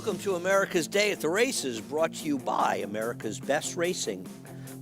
Welcome to America's Day at the Races, brought to you by America's Best Racing.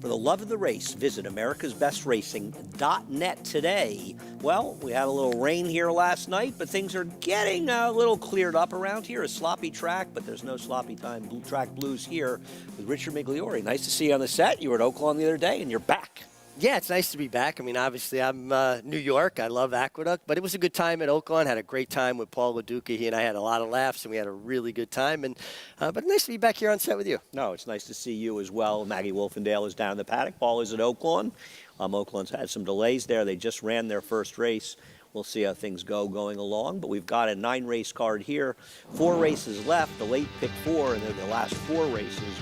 For the love of the race, visit americasbestracing.net today. Well, we had a little rain here last night, but things are getting a little cleared up around here. A sloppy track, but there's no sloppy track blues here with Richard Migliore. Nice to see you on the set. You were at Oakland the other day, and you're back. Yeah, it's nice to be back. I mean, obviously, I'm New York. I love Aqueduct, but it was a good time at Oakland. Had a great time with Paul LaDuca. He and I had a lot of laughs, and we had a really good time. And but nice to be back here on set with you. No, it's nice to see you as well. Maggie Wolfendale is down in the paddock. Paul is at Oakland. Oakland's had some delays there. They just ran their first race. We'll see how things go going along, but we've got a 9-race card here. 4 races left, the late pick 4, and then the last 4 races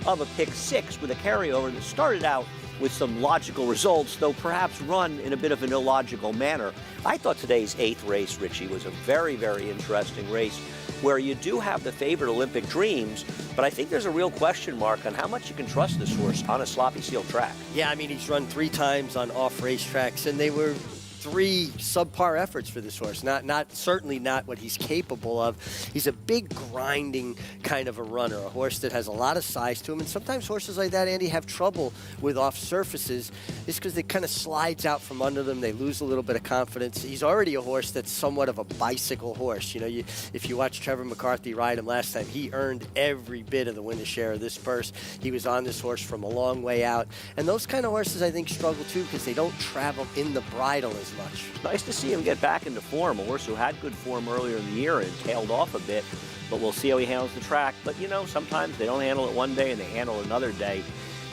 of a pick 6 with a carryover that started out with some logical results, though perhaps run in a bit of an illogical manner. I thought today's 8th race, Richie, was a very, very interesting race where you do have the favorite Olympic Dreams, but I think there's a real question mark on how much you can trust this horse on a sloppy seal track. Yeah, I mean, he's run 3 times on off racetracks, and they were 3 subpar efforts for this horse. Certainly not what he's capable of. He's a big grinding kind of a runner, a horse that has a lot of size to him. And sometimes horses like that, Andy, have trouble with off surfaces. It's because they kind of slides out from under them. They lose a little bit of confidence. He's already a horse that's somewhat of a bicycle horse. You know, if you watch Trevor McCarthy ride him last time, he earned every bit of the winner's share of this purse. He was on this horse from a long way out. And those kind of horses, I think, struggle too because they don't travel in the bridle as much. Nice to see him get back into form. A horse who had good form earlier in the year and tailed off a bit, but we'll see how he handles the track. But you know, sometimes they don't handle it one day and they handle it another day.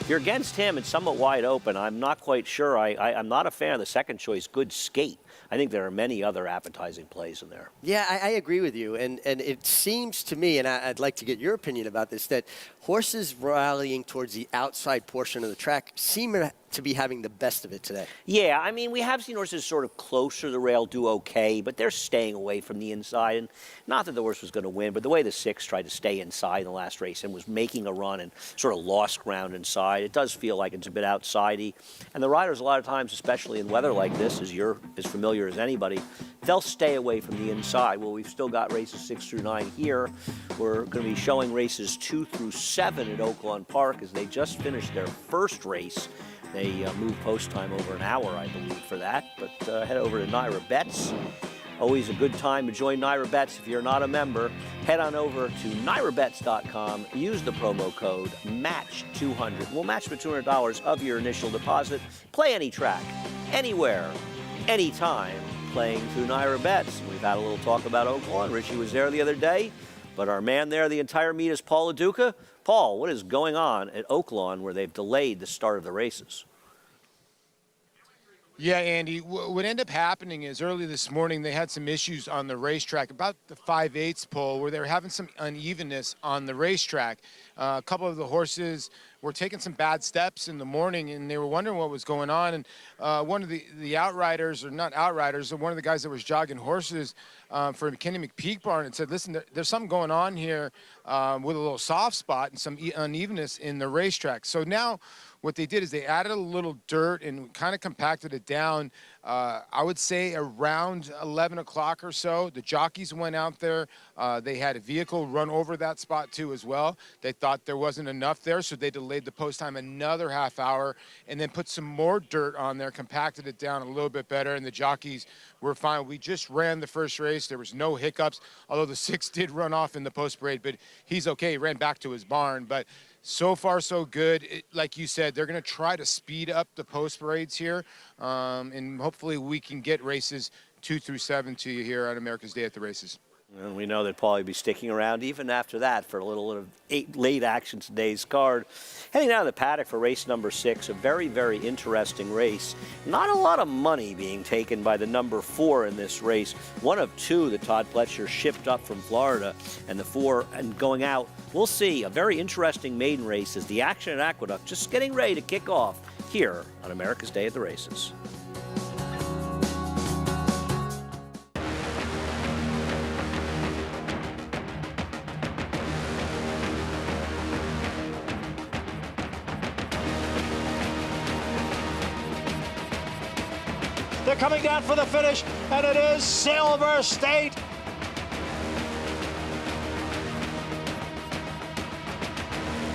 If you're against him, it's somewhat wide open. I'm not quite sure. I'm not a fan of the second choice, Good Skate. I think there are many other appetizing plays in there. Yeah, I agree with you. And it seems to me, and I'd like to get your opinion about this, that horses rallying towards the outside portion of the track seem to be having the best of it today. Yeah, I mean, we have seen horses sort of closer to the rail do okay, but they're staying away from the inside. And not that the horse was going to win, but the way the 6 tried to stay inside in the last race and was making a run and sort of lost ground inside, it does feel like it's a bit outsidey. And the riders, a lot of times, especially in weather like this, as you're as familiar as anybody, they'll stay away from the inside. Well, we've still got races 6 through 9 here. We're going to be showing races 2 through 7 at Oakland Park as they just finished their first race. They moved post time over an hour, I believe, for that. But head over to Naira Bets. Always a good time to join Naira Bets. If you're not a member, head on over to nairabets.com. Use the promo code MATCH200. We'll match the $200 of your initial deposit. Play any track, anywhere, anytime, playing through Naira Bets. We've had a little talk about Oakland. Richie was there the other day, but our man there the entire meet is Paul LaDuca. Paul, what is going on at Oakland where they've delayed the start of the races? Yeah, Andy, what ended up happening is early this morning they had some issues on the racetrack, about the 5/8 pole, where they were having some unevenness on the racetrack. A couple of the horses were taking some bad steps in the morning, and they were wondering what was going on. And one of the outriders, or not outriders, one of the guys that was jogging horses for Kenny McPeak Barn, and said, listen, there's something going on here with a little soft spot and some unevenness in the racetrack. So now what they did is they added a little dirt and kind of compacted it down. I would say around 11 o'clock or so. The jockeys went out there. They had a vehicle run over that spot too as well. They thought there wasn't enough there, so they delayed the post time another half hour and then put some more dirt on there, compacted it down a little bit better, and the jockeys were fine. We just ran the first race. There was no hiccups, although the 6 did run off in the post parade, but he's okay. He ran back to his barn. But so far, so good. Like you said, they're going to try to speed up the post parades here, and hopefully we can get races 2 through 7 to you here on America's Day at the Races. And we know that Paul will be sticking around even after that for a little late action today's card. Heading down to the paddock for race number 6, a very, very interesting race. Not a lot of money being taken by the number 4 in this race. One of 2 that Todd Pletcher shipped up from Florida, and the 4 and going out. We'll see. A very interesting maiden race as the action at Aqueduct just getting ready to kick off here on America's Day at the Races. They're coming down for the finish, and it is Silver State.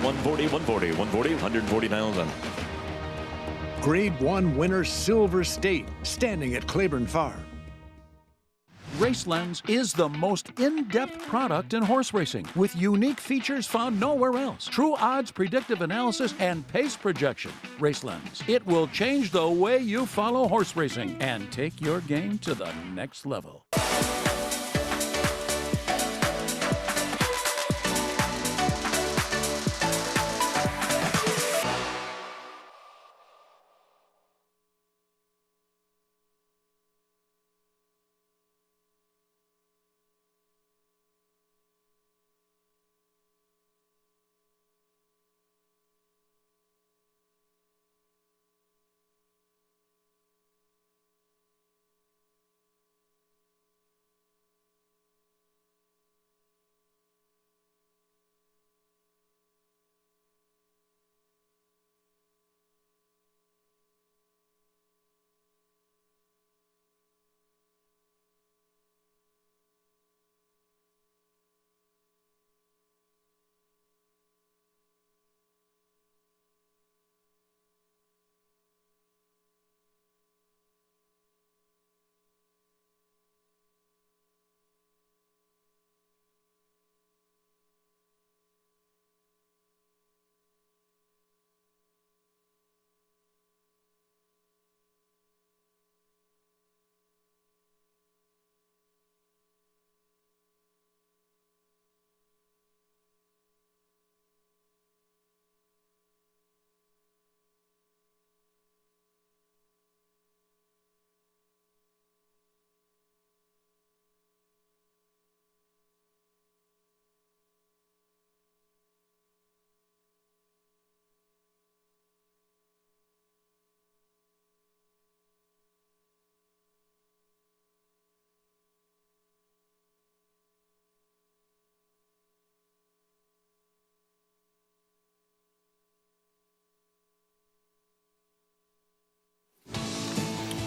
140, 140, 140, 140,000. Grade 1 winner Silver State, standing at Claiborne Farm. RaceLens is the most in-depth product in horse racing, with unique features found nowhere else. True odds, predictive analysis, and pace projection. RaceLens. It will change the way you follow horse racing and take your game to the next level.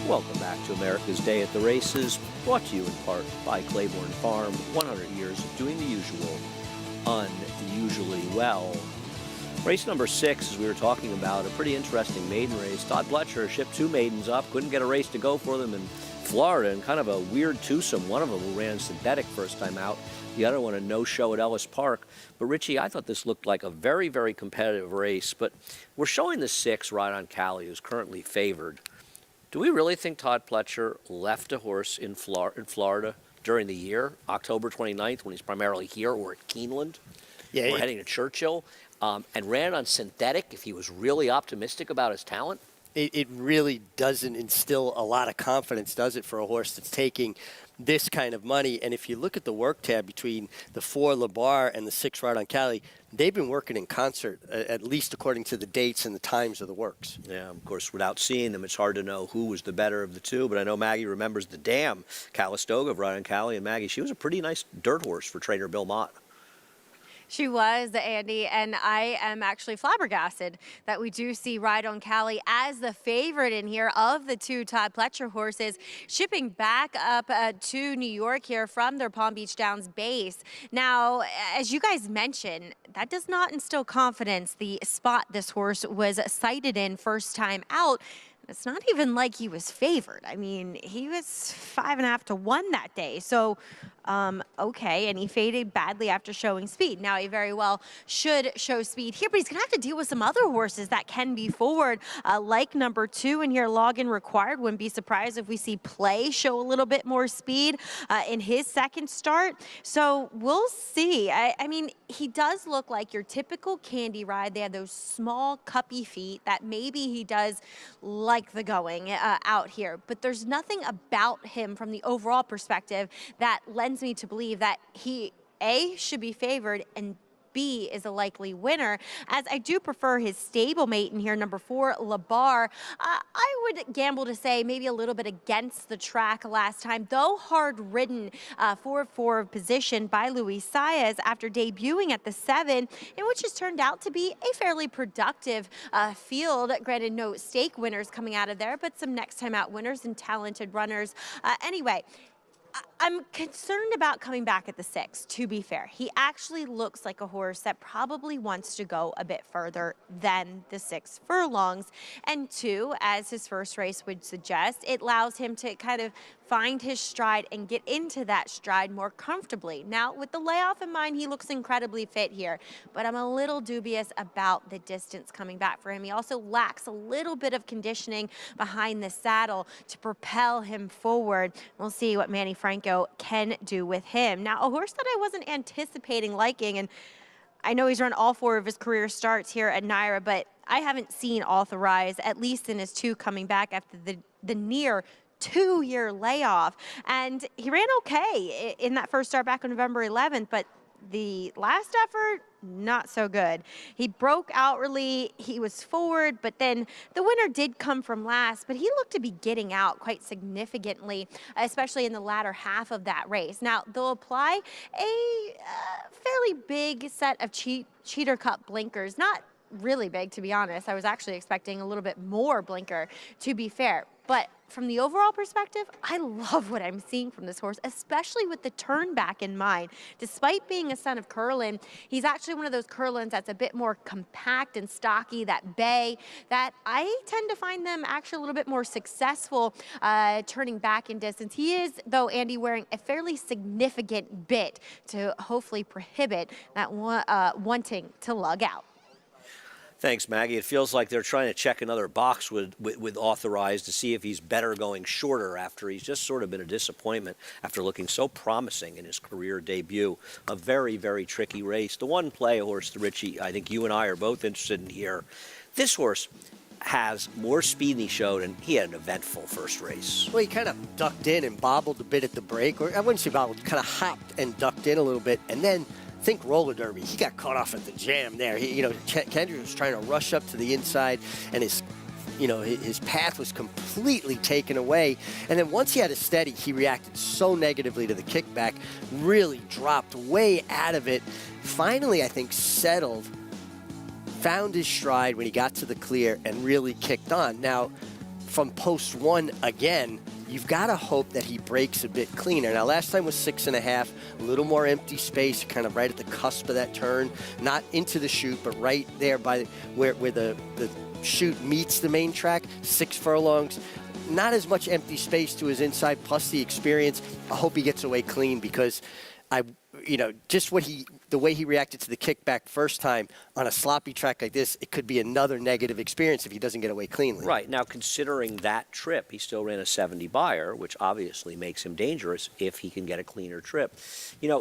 Welcome back to America's Day at the Races, brought to you in part by Claiborne Farm. 100 years of doing the usual, unusually well. Race number 6, as we were talking about, a pretty interesting maiden race. Todd Pletcher shipped 2 maidens up, couldn't get a race to go for them in Florida, and kind of a weird twosome. One of them who ran synthetic first time out, the other one a no-show at Ellis Park. But Richie, I thought this looked like a very, very competitive race, but we're showing the 6 Ride on Cali, who's currently favored. Do we really think Todd Pletcher left a horse in Florida during the year, October 29th, when he's primarily here, or at Keeneland, or heading to Churchill, and ran on synthetic if he was really optimistic about his talent? It really doesn't instill a lot of confidence, does it, for a horse that's taking this kind of money? And if you look at the work tab between the 4 Labar and the 6 Ride on Cali, they've been working in concert, at least according to the dates and the times of the works. Yeah, of course, without seeing them, it's hard to know who was the better of the two. But I know Maggie remembers the dam, Calistoga of Ride on Cali. And Maggie, she was a pretty nice dirt horse for trainer Bill Mott. She was, Andy, and I am actually flabbergasted that we do see Ride on Cali as the favorite in here of the 2 Todd Pletcher horses, shipping back up to New York here from their Palm Beach Downs base. Now, as you guys mentioned, that does not instill confidence. The spot this horse was sighted in first time out, it's not even like he was favored. I mean, he was 5.5 to 1 that day. So, okay, and he faded badly after showing speed. Now, he very well should show speed here, but he's going to have to deal with some other horses that can be forward, like number 2 in here, Login Required. Wouldn't be surprised if we see Play show a little bit more speed in his second start. So we'll see. I mean, he does look like your typical Candy Ride. They have those small, cuppy feet that maybe he does like the going out here, but there's nothing about him from the overall perspective that lends me to believe that he, A, should be favored, and B is a likely winner, as I do prefer his stablemate in here, number 4, Labar. I would gamble to say maybe a little bit against the track last time, though hard-ridden for position by Luis Saez after debuting at the 7, in which has turned out to be a fairly productive field. Granted, no stake winners coming out of there, but some next time out winners and talented runners. Anyway, I'm concerned about coming back at the 6, to be fair. He actually looks like a horse that probably wants to go a bit further than the 6 furlongs. And 2, as his first race would suggest, it allows him to kind of find his stride and get into that stride more comfortably. Now, with the layoff in mind, he looks incredibly fit here, but I'm a little dubious about the distance coming back for him. He also lacks a little bit of conditioning behind the saddle to propel him forward. We'll see what Manny Franco can do with him. Now, a horse that I wasn't anticipating liking, and I know he's run all 4 of his career starts here at Naira, but I haven't seen Authorize, at least in his 2 coming back after the near 2-year layoff. And he ran okay in that first start back on November 11th, but the last effort, not so good. He broke outwardly, he was forward, but then the winner did come from last, but he looked to be getting out quite significantly, especially in the latter half of that race. Now, they'll apply a fairly big set of cheater cup blinkers, not really big, to be honest. I was actually expecting a little bit more blinker, to be fair. But from the overall perspective, I love what I'm seeing from this horse, especially with the turn back in mind. Despite being a son of Curlin, he's actually one of those Curlins that's a bit more compact and stocky, that bay, that I tend to find them actually a little bit more successful turning back in distance. He is, though, Andy, wearing a fairly significant bit to hopefully prohibit that wanting to lug out. Thanks, Maggie. It feels like they're trying to check another box with Authorized to see if he's better going shorter after he's just sort of been a disappointment after looking so promising in his career debut. A very, very tricky race. The one play horse, the Richie, I think you and I are both interested in here. This horse has more speed than he showed, and he had an eventful first race. Well, he kind of ducked in and bobbled a bit at the break, or I wouldn't say bobbled, kind of hopped and ducked in a little bit, and then think roller derby. He got caught off at the jam there. Kendrick was trying to rush up to the inside, and his path was completely taken away. And then once he had a steady, he reacted so negatively to the kickback, really dropped way out of it. Finally, I think, settled, found his stride when he got to the clear, and really kicked on. Now, from post 1 again, you've got to hope that he breaks a bit cleaner. Now, last time was 6.5, a little more empty space, kind of right at the cusp of that turn, not into the chute, but right there by where the chute meets the main track, 6 furlongs. Not as much empty space to his inside, plus the experience. I hope he gets away clean, because just the way he reacted to the kickback first time on a sloppy track like this, it could be another negative experience if he doesn't get away cleanly. Right. Now, considering that trip, he still ran a 70 buyer, which obviously makes him dangerous if he can get a cleaner trip.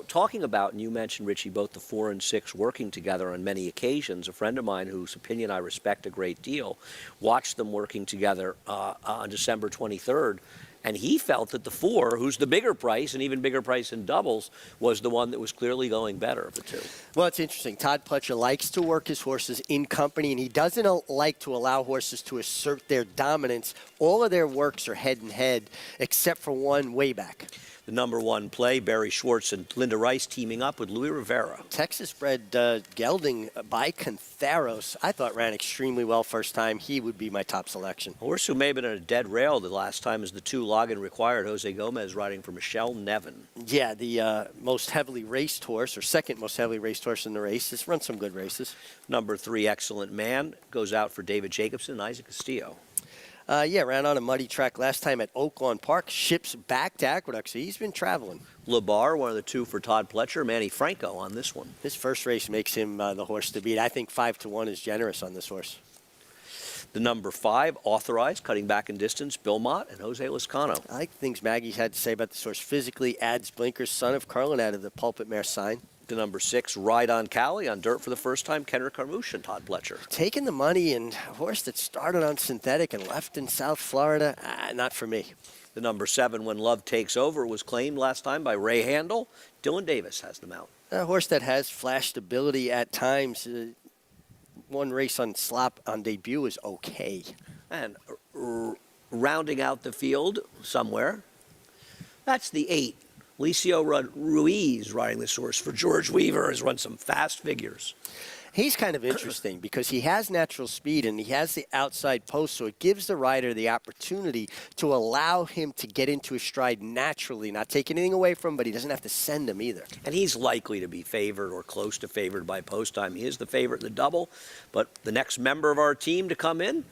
Talking about, and you mentioned, Richie, both the 4 and 6 working together on many occasions, a friend of mine whose opinion I respect a great deal watched them working together on December 23rd. And he felt that the 4, who's the bigger price, and even bigger price in doubles, was the one that was clearly going better of the 2. Well, it's interesting. Todd Pletcher likes to work his horses in company, and he doesn't like to allow horses to assert their dominance. All of their works are head-and-head, except for one way back. The number 1 play, Barry Schwartz and Linda Rice teaming up with Louis Rivera. Texas-bred gelding by Contheros, I thought ran extremely well first time. He would be my top selection. A horse who may have been on a dead rail the last time is the 2 Logan Required, Jose Gomez riding for Michelle Nevin. Yeah, the most heavily raced horse, or second most heavily raced horse in the race. It's run some good races. Number 3, Excellent Man, goes out for David Jacobson and Isaac Castillo. Ran on a muddy track last time at Oakland Park. Ships back to Aqueduct, so he's been traveling. LeBar, one of the 2 for Todd Pletcher. Manny Franco on this one. His first race makes him the horse to beat. I think 5-1 is generous on this horse. The number 5, Authorized, cutting back in distance, Bill Mott and Jose Lezcano. I like things Maggie had to say about this horse. Physically adds blinkers, son of Carlin out of the Pulpit Mare sign. The number 6, Ride on Cali, on dirt for the first time, Kendrick Carmouche and Todd Pletcher. Taking the money, and a horse that started on synthetic and left in South Florida, not for me. The number 7, When Love Takes Over, was claimed last time by Ray Handel. Dylan Davis has them out. A horse that has flashed ability at times. One race on slop on debut is okay. And rounding out the field somewhere, that's the 8. Licio Ruiz riding this horse for George Weaver, has run some fast figures. He's kind of interesting because he has natural speed and he has the outside post, so it gives the rider the opportunity to allow him to get into his stride naturally, not take anything away from him, but he doesn't have to send him either. And he's likely to be favored or close to favored by post time. He is the favorite in the double, but the next member of our team to come in,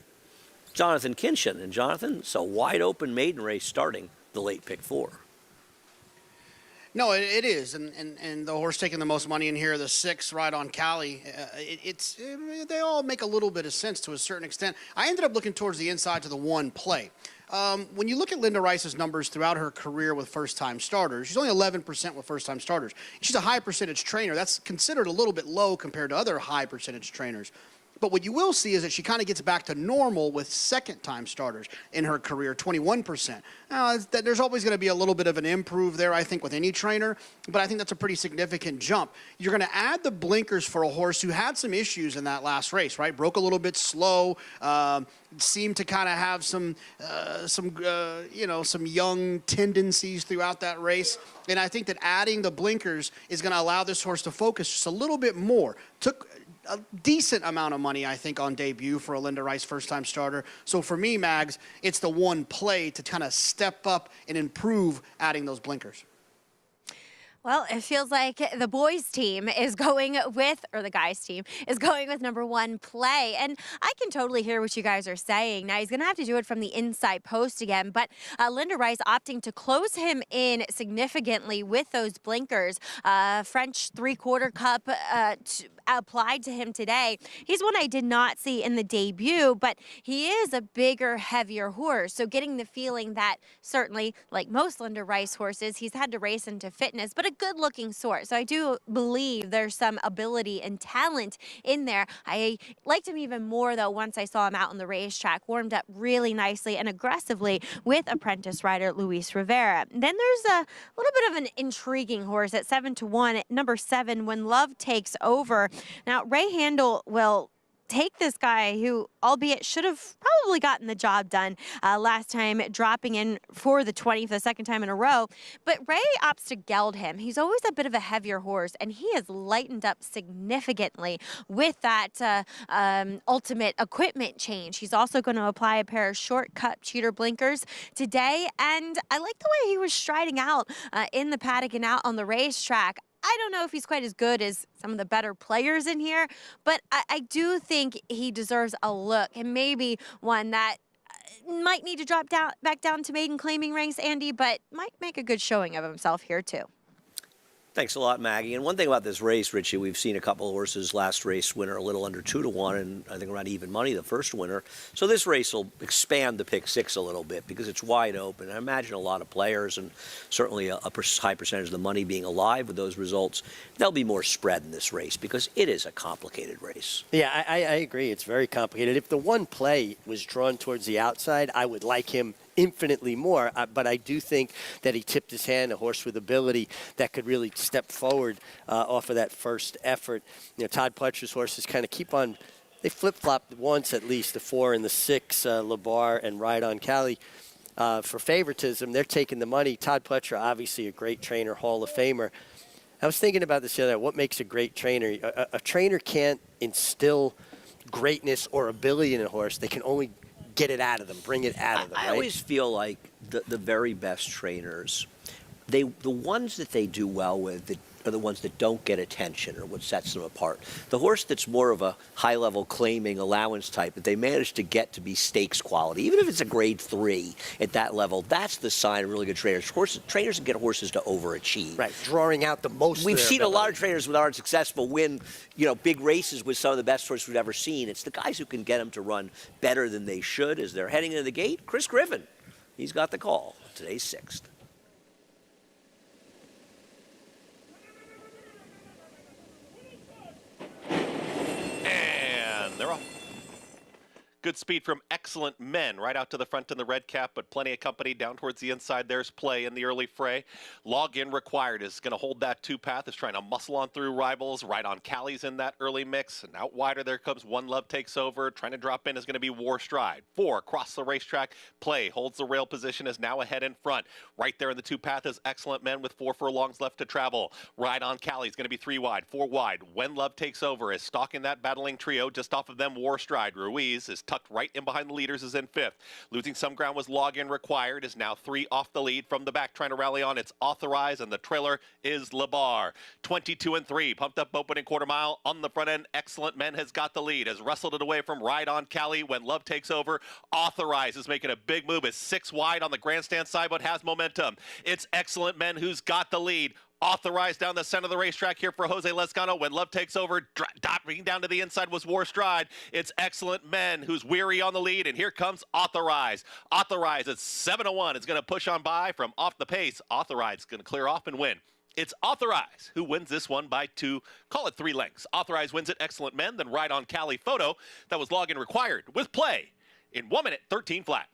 Jonathan Kinchin. And Jonathan, it's a wide open maiden race starting the late pick 4. No, it is, and the horse taking the most money in here, the 6, Ride on Cali. They all make a little bit of sense to a certain extent. I ended up looking towards the inside to the 1 play. When you look at Linda Rice's numbers throughout her career with first-time starters, she's only 11% with first-time starters. She's a high-percentage trainer. That's considered a little bit low compared to other high-percentage trainers. But what you will see is that she kind of gets back to normal with second-time starters in her career, 21%. Now, there's always going to be a little bit of an improve there, I think, with any trainer, but I think that's a pretty significant jump. You're going to add the blinkers for a horse who had some issues in that last race, right? Broke a little bit slow, seemed to kind of have some young tendencies throughout that race. And I think that adding the blinkers is going to allow this horse to focus just a little bit more. Took a decent amount of money, I think, on debut for a Linda Rice first-time starter. So for me, Mags, it's the 1 play to kind of step up and improve adding those blinkers. Well, it feels like the boys' team is going with, or the guys' team is going with number 1 play. And I can totally hear what you guys are saying. Now, he's going to have to do it from the inside post again. But Linda Rice opting to close him in significantly with those blinkers. French 3/4 cup applied to him today. He's one I did not see in the debut, but he is a bigger, heavier horse. So getting the feeling that certainly, like most Linda Rice horses, he's had to race into fitness, but a good-looking sort. So I do believe there's some ability and talent in there. I liked him even more, though, once I saw him out on the racetrack, warmed up really nicely and aggressively with apprentice rider Luis Rivera. Then there's a little bit of an intriguing horse at 7-1, at number 7, When Love Takes Over. Now, Ray Handel will take this guy who, albeit should have probably gotten the job done last time, dropping in for the 20th, the second time in a row. But Ray opts to geld him. He's always a bit of a heavier horse, and he has lightened up significantly with that ultimate equipment change. He's also going to apply a pair of shortcut cheater blinkers today, and I like the way he was striding out in the paddock and out on the racetrack. I don't know if he's quite as good as some of the better players in here, but I do think he deserves a look, and maybe one that might need to drop back down to maiden claiming ranks, Andy, but might make a good showing of himself here too. Thanks a lot, Maggie. And one thing about this race, Richie, we've seen a couple of horses last race winner a little under 2-1, and I think around even money the first winner. So this race will expand the pick 6 a little bit because it's wide open. I imagine a lot of players and certainly a high percentage of the money being alive with those results. There'll be more spread in this race because it is a complicated race. Yeah, I agree. It's very complicated. If the 1 play was drawn towards the outside, I would like him infinitely more, but I do think that he tipped his hand, a horse with ability that could really step forward off of that first effort. You know, Todd Pletcher's horses kind of keep on, they flip-flopped once at least, the 4 and the 6, Labar and Ride on Cali. For favoritism, they're taking the money. Todd Pletcher, obviously a great trainer, Hall of Famer. I was thinking about this the other day, what makes a great trainer? A trainer can't instill greatness or ability in a horse. They can only get it out of them, bring it out of them, right? I always feel like the very best trainers, the ones that they do well with are the ones that don't get attention or what sets them apart. The horse that's more of a high-level claiming allowance type that they manage to get to be stakes quality, even if it's a grade 3 at that level, that's the sign of really good trainers. Trainers get horses to overachieve. Right, drawing out the most. We've seen a lot of trainers that aren't successful win, big races with some of the best horses we've ever seen. It's the guys who can get them to run better than they should as they're heading into the gate. Chris Griffin, he's got the call. Today's 6th. They're off. Good speed from Excellent Men right out to the front in the red cap, but plenty of company down towards the inside. There's Play in the early fray. Log-in required is going to hold that two-path, is trying to muscle on through rivals. Right on Callie's in that early mix. And out wider, there comes One Love Takes Over. Trying to drop in is going to be War Stride. 4 across the racetrack. Play holds the rail position, is now ahead in front. Right there in the two-path is Excellent Men with 4 furlongs left to travel. Right on Callie's going to be 3 wide, 4 wide. When Love Takes Over is stalking that battling trio. Just off of them, War Stride. Ruiz is tucked right in behind the leaders, is in 5th. Losing some ground was Log-in required, is now 3 off the lead. From the back, trying to rally on, it's Authorized, and the trailer is Labar. 22 and 3, pumped up opening quarter mile. On the front end, Excellent Men has got the lead, has wrestled it away from Ride on Cali. When Love Takes Over, Authorized is making a big move, is 6 wide on the grandstand side, but has momentum. It's Excellent Men who's got the lead. Authorized down the center of the racetrack here for Jose Lezcano. When Love Takes Over, dropping down to the inside was War Stride. It's Excellent Men who's weary on the lead, and here comes Authorized. Authorized at 7-1 is going to push on by from off the pace. Authorized is going to clear off and win. It's Authorized who wins this one by 2, call it 3 lengths. Authorized wins it, Excellent Men, then Ride on Cali Photo. That was Log-in required with Play in 1 minute, 13 flat.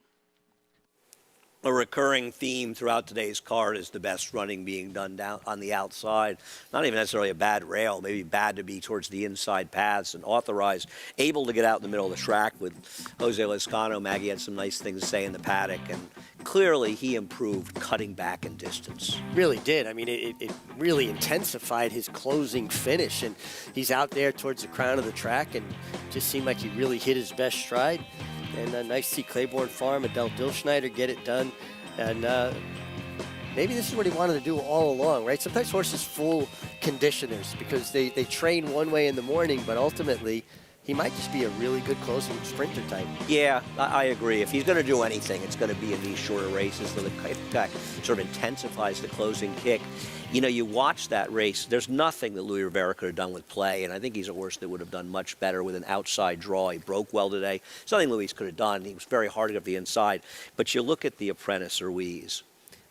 A recurring theme throughout today's card is the best running being done down on the outside. Not even necessarily a bad rail, maybe bad to be towards the inside paths, and Authorized, able to get out in the middle of the track with Jose Lezcano. Maggie had some nice things to say in the paddock, and clearly he improved cutting back in distance. Really did. I mean, it really intensified his closing finish, and he's out there towards the crown of the track and just seemed like he really hit his best stride. And nice to see Claiborne Farm, Adele Dilschneider get it done. And maybe this is what he wanted to do all along, right? Sometimes horses fool conditioners because they train one way in the morning, but ultimately he might just be a really good closing sprinter type. Yeah, I agree. If he's going to do anything, it's going to be in these shorter races. So the kick sort of intensifies the closing kick. You know, you watch that race, there's nothing that Louis Rivera could have done with Play, and I think he's a horse that would have done much better with an outside draw. He broke well today. There's nothing Louis could have done. He was very hard to get the inside. But you look at the apprentice, Ruiz.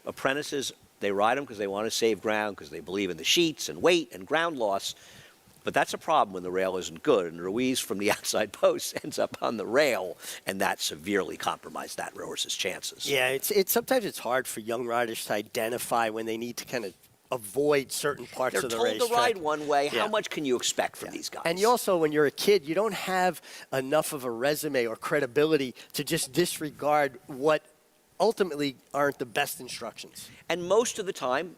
Apprentices, they ride them because they want to save ground, because they believe in the sheets and weight and ground loss. But that's a problem when the rail isn't good, and Ruiz from the outside post ends up on the rail, and that severely compromised that horse's chances. Yeah, it's sometimes it's hard for young riders to identify when they need to kind of avoid certain parts of the racetrack. They're told to ride one way. How much can you expect from these guys? And you also, when you're a kid, you don't have enough of a resume or credibility to just disregard what ultimately aren't the best instructions. And most of the time,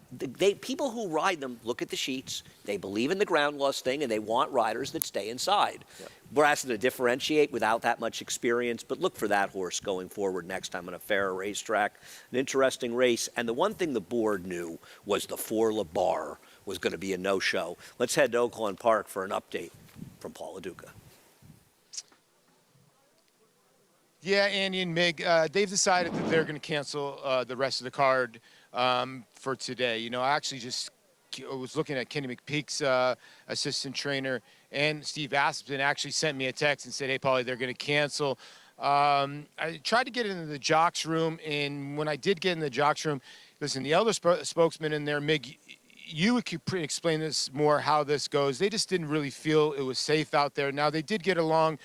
people who ride them look at the sheets, they believe in the ground loss thing, and they want riders that stay inside. Yep. We're asking to differentiate without that much experience, but look for that horse going forward next time on a fairer racetrack. An interesting race, and the one thing the board knew was the 4 Labar was going to be a no-show. Let's head to Oakland Park for an update from Paul LaDuca. Yeah, Andy and Mig, they've decided that they're going to cancel the rest of the card for today. You know, I actually just was looking at Kenny McPeak's assistant trainer, and Steve Aspin actually sent me a text and said, hey, Paulie, they're going to cancel. I tried to get into the jocks room, and when I did get in the jocks room, listen, the elder spokesman in there, Mig, you could explain this more, how this goes. They just didn't really feel it was safe out there. Now, they did get along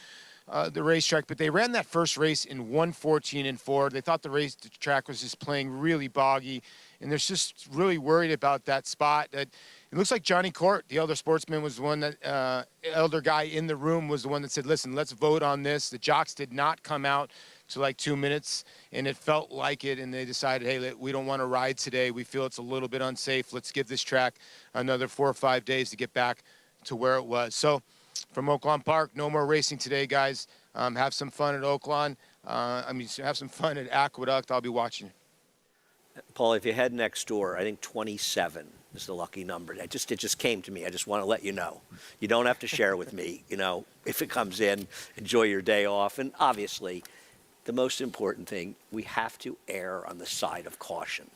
the racetrack, but they ran that first race in 1:14 and 4. They thought the track was just playing really boggy, and they're just really worried about that spot. It looks like Johnny Court, the elder sportsman, was the one that, elder guy in the room, was the one that said, listen, let's vote on this. The jocks did not come out to like 2 minutes, and it felt like it, and they decided, hey, we don't want to ride today. We feel it's a little bit unsafe. Let's give this track another 4 or 5 days to get back to where it was. So from Oakland Park, no more racing today, guys. Have some fun at Oakland. Have some fun at Aqueduct. I'll be watching. Paul, if you head next door, I think 27 is the lucky number. It just came to me. I just want to let you know. You don't have to share with me. You know, if it comes in, enjoy your day off. And obviously, the most important thing, we have to err on the side of caution.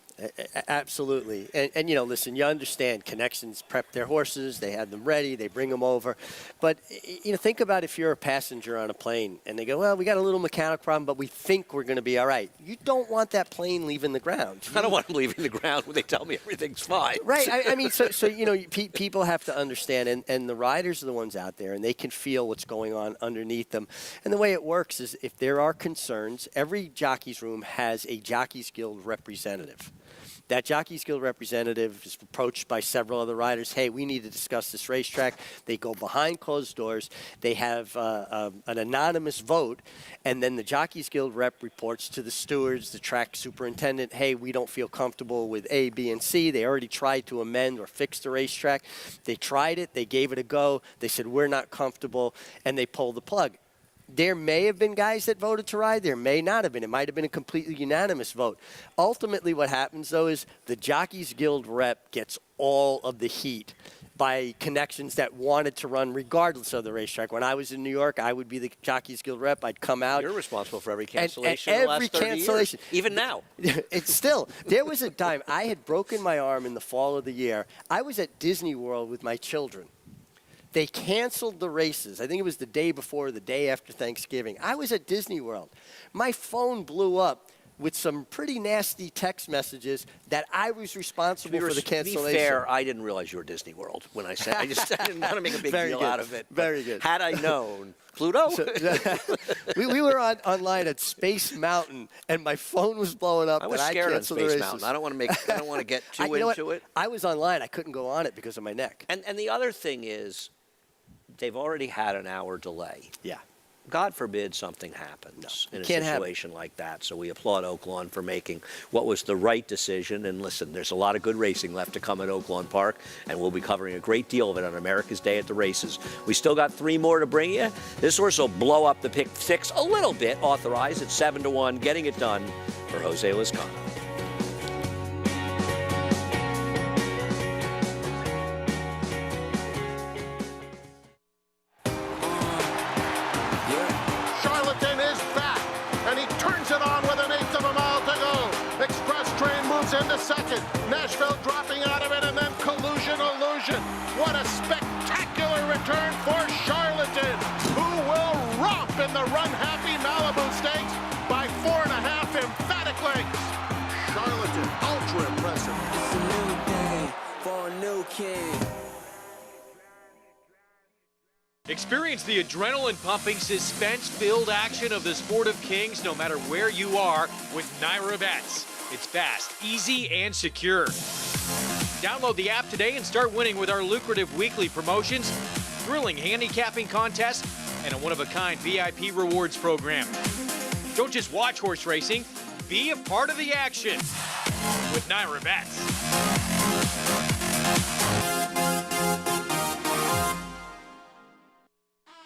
Absolutely. And, you know, listen, you understand Connections prep their horses. They have them ready. They bring them over. But, you know, think about if you're a passenger on a plane and they go, well, we got a little mechanical problem, but we think we're going to be all right. You don't want that plane leaving the ground. I don't want them leaving the ground when they tell me everything's fine. Right. I mean, so you know, people have to understand, and the riders are the ones out there, and they can feel what's going on underneath them. And the way it works is if there are concerns, every jockey's room has a Jockeys Guild representative. That Jockeys Guild representative is approached by several other riders. Hey, we need to discuss this racetrack. They go behind closed doors. They have an anonymous vote, and then the Jockeys Guild rep reports to the stewards, the track superintendent, hey, we don't feel comfortable with A, B, and C. They already tried to amend or fix the racetrack. They tried it. They gave it a go. They said, we're not comfortable, and they pulled the plug. There may have been guys that voted to ride. There may not have been. It might have been a completely unanimous vote. Ultimately, what happens, though, is the Jockeys Guild rep gets all of the heat by Connections that wanted to run regardless of the racetrack. When I was in New York, I would be the Jockeys Guild rep. I'd come out. You're responsible for every cancellation and in the every last 30 cancellation. years. Even now. It's still. There was a time I had broken my arm in the fall of the year. I was at Disney World with my children. They canceled the races. I think it was the day before, the day after Thanksgiving. I was at Disney World. My phone blew up with some pretty nasty text messages that I was responsible for the cancellation. To be fair, I didn't realize you were Disney World when I said. I didn't want to make a big deal out of it. Very good. Had I known, Pluto. we were online at Space Mountain, and my phone was blowing up. I was scared on Space Mountain. I don't want to get too into it. I was online. I couldn't go on it because of my neck. And the other thing is, they've already had an hour delay. Yeah. God forbid something happens in a can't situation like that. So we applaud Oakland for making what was the right decision. And listen, there's a lot of good racing left to come at Oakland Park, and we'll be covering a great deal of it on America's Day at the Races. We still got 3 more to bring you. This horse will blow up the pick 6 a little bit, authorized at 7-1, getting it done for Jose Lizcano. Into second. Nashville dropping out of it, and then collusion illusion. What a spectacular return for Charlatan, who will romp in the run-happy Malibu Stakes by 4.5 emphatic lengths. Charlatan, ultra impressive. It's a new day for a new king. Experience the adrenaline-pumping, suspense-filled action of the Sport of Kings no matter where you are with Naira Bets. It's fast, easy, and secure. Download the app today and start winning with our lucrative weekly promotions, thrilling handicapping contests, and a one-of-a-kind VIP rewards program. Don't just watch horse racing, be a part of the action with Naira Bets.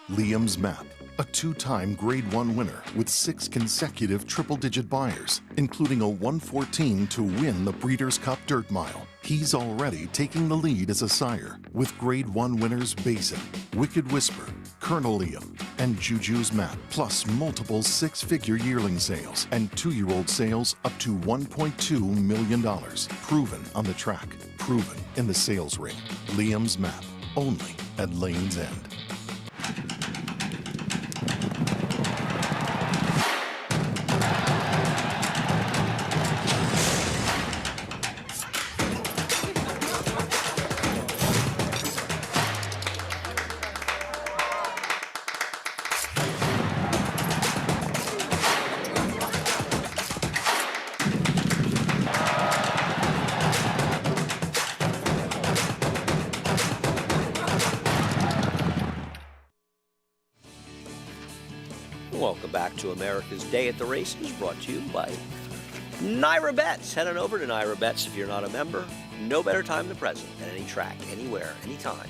Liam's Map, a 2-time Grade 1 winner with 6 consecutive triple-digit buyers, including a 114 to win the Breeders' Cup Dirt Mile. He's already taking the lead as a sire with Grade 1 winners Basin, Wicked Whisper, Colonel Liam, and Juju's Map, plus multiple 6-figure yearling sales and 2-year-old sales up to $1.2 million. Proven on the track, proven in the sales ring. Liam's Map, only at Lane's End. Welcome back to America's Day at the Races, brought to you by Naira Bets. Head on over to Naira Bets if you're not a member. No better time than present at any track, anywhere, anytime.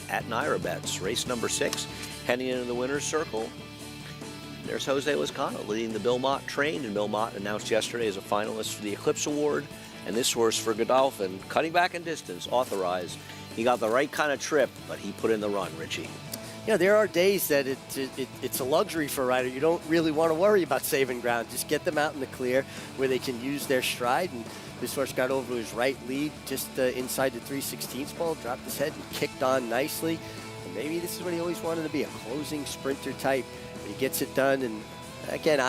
At Naira Bets, race number 6, heading into the winner's circle. There's Jose Lizcano leading the Bill Mott train, and Bill Mott announced yesterday as a finalist for the Eclipse Award. And this horse for Godolphin, cutting back in distance, authorized. He got the right kind of trip, but he put in the run, Richie. there are days that it's a luxury for a rider. You don't really want to worry about saving ground. Just get them out in the clear where they can use their stride. And this horse got over his right lead just inside the 3/16 pole, dropped his head and kicked on nicely. And maybe this is what he always wanted to be, a closing sprinter type. But he gets it done. And again,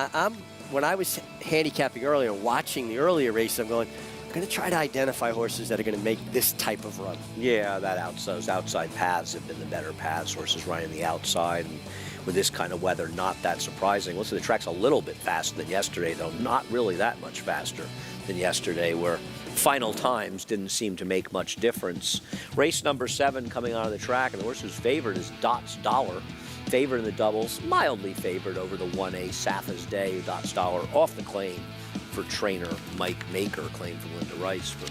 when I was handicapping earlier, watching the earlier races, I'm going to try to identify horses that are going to make this type of run. Yeah, those outside paths have been the better paths. Horses running the outside, and with this kind of weather, not that surprising. Listen, the track's a little bit faster than yesterday, though not really that much faster than yesterday, where final times didn't seem to make much difference. Race number 7 coming out of the track, and the horse who's favored is Dot's Dollar. Favored in the doubles, mildly favored over the 1A Safa's Day. Dot's Dollar off the claim for trainer Mike Maker, claim for Linda Rice for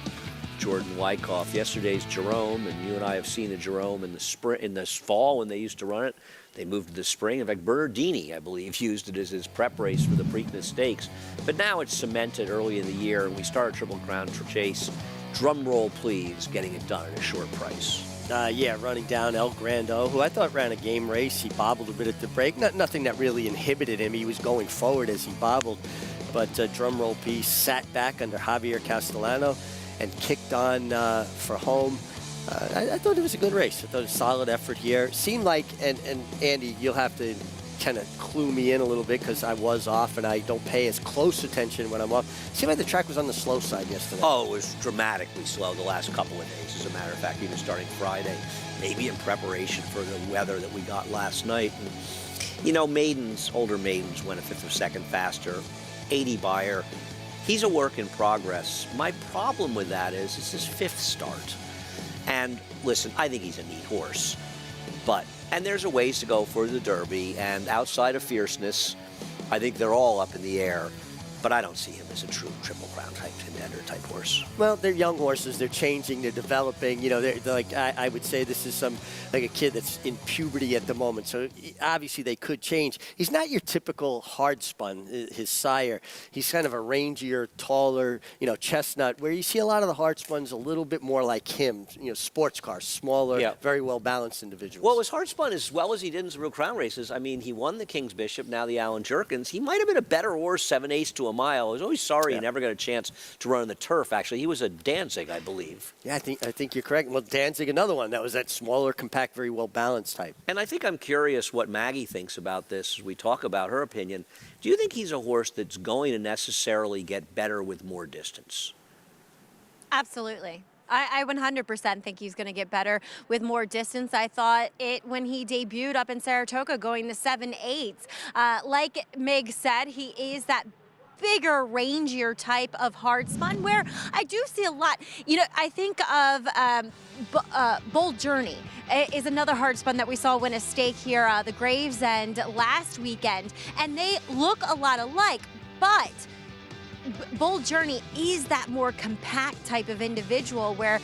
Jordan Wyckoff. Yesterday's Jerome, and you and I have seen the Jerome in the spring, in this fall when they used to run it. They moved to the spring. In fact, Bernardini, I believe, used it as his prep race for the Preakness Stakes. But now it's cemented early in the year, and we start a Triple Crown chase. Drum roll, please, getting it done at a short price. Running down El Grando, who I thought ran a game race. He bobbled a bit at the break. Nothing that really inhibited him. He was going forward as he bobbled. But drum roll piece, sat back under Javier Castellano and kicked on for home. I thought it was a good race. I thought it was a solid effort here. Seemed like, and Andy, you'll have to kind of clue me in a little bit because I was off and I don't pay as close attention when I'm off. Seemed like the track was on the slow side yesterday. Oh, it was dramatically slow the last couple of days, as a matter of fact, even starting Friday, maybe in preparation for the weather that we got last night. And, older maidens went a fifth or second faster. 80 Buyer, he's a work in progress. My problem with that is it's his 5th start. And listen, I think he's a neat horse, and there's a ways to go for the Derby, and outside of fierceness, I think they're all up in the air, but I don't see him as a true Triple Crown type contender type horse. Well, they're young horses. They're changing. They're developing. They're like, I would say this is like a kid that's in puberty at the moment. So obviously they could change. He's not your typical hard spun, his sire. He's kind of a rangier, taller, chestnut, where you see a lot of the hard spuns a little bit more like him, sports cars, smaller, very well balanced individuals. Well, his hard spun as well as he did in some Real Crown races. I mean, he won the King's Bishop, now the Allen Jerkins. He might have been a better horse 7/8 to a mile. I was always sorry he never got a chance to run on the turf. Actually, he was a Danzig, I believe. Yeah, I think you're correct. Well, Danzig, another one that was that smaller, compact, very well balanced type. And I think I'm curious what Maggie thinks about this as we talk about her opinion. Do you think he's a horse that's going to necessarily get better with more distance? Absolutely. I 100% think he's going to get better with more distance. I thought it when he debuted up in Saratoga going the 7/8. Like Meg said, he is that bigger, rangier type of hard spun where I do see a lot. I think of Bold Journey is another hard spun that we saw win a stake here, the Gravesend last weekend, and they look a lot alike, but Bold Journey is that more compact type of individual where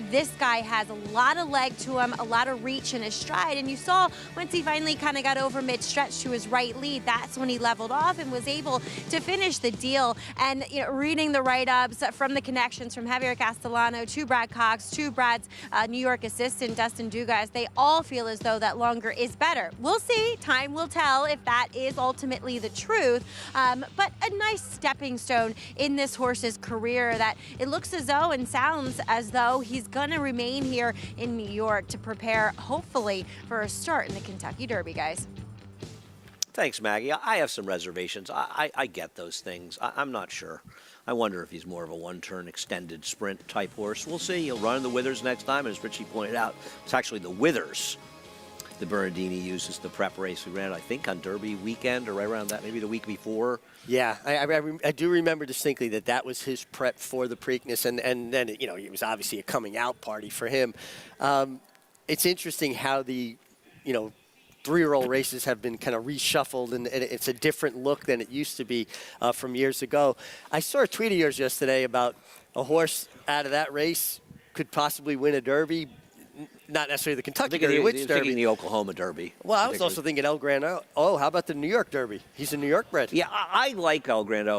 this guy has a lot of leg to him, a lot of reach in his stride. And you saw once he finally kind of got over mid-stretch to his right lead, that's when he leveled off and was able to finish the deal. And reading the write-ups from the connections from Javier Castellano to Brad Cox to Brad's New York assistant, Dustin Dugas, they all feel as though that longer is better. We'll see. Time will tell if that is ultimately the truth. But a nice step stone in this horse's career that it looks as though and sounds as though he's going to remain here in New York to prepare, hopefully, for a start in the Kentucky Derby, guys. Thanks, Maggie. I have some reservations. I get those things. I'm not sure. I wonder if he's more of a one-turn extended sprint type horse. We'll see. He'll run in the Withers next time, and as Richie pointed out, it's actually the Withers the Bernardini uses the prep race. We ran, I think, on Derby weekend or right around that, maybe the week before. Yeah, I do remember distinctly that was his prep for the Preakness, and then it was obviously a coming out party for him. It's interesting how the 3-year-old races have been kind of reshuffled, and it's a different look than it used to be from years ago. I saw a tweet of yours yesterday about a horse out of that race could possibly win a Derby. not necessarily the Kentucky Thinking Derby. the, Which thinking Derby? the Oklahoma Derby. Well, I was also thinking El Grande. Oh, how about the New York Derby? He's a New York bred. Yeah, I like El Grande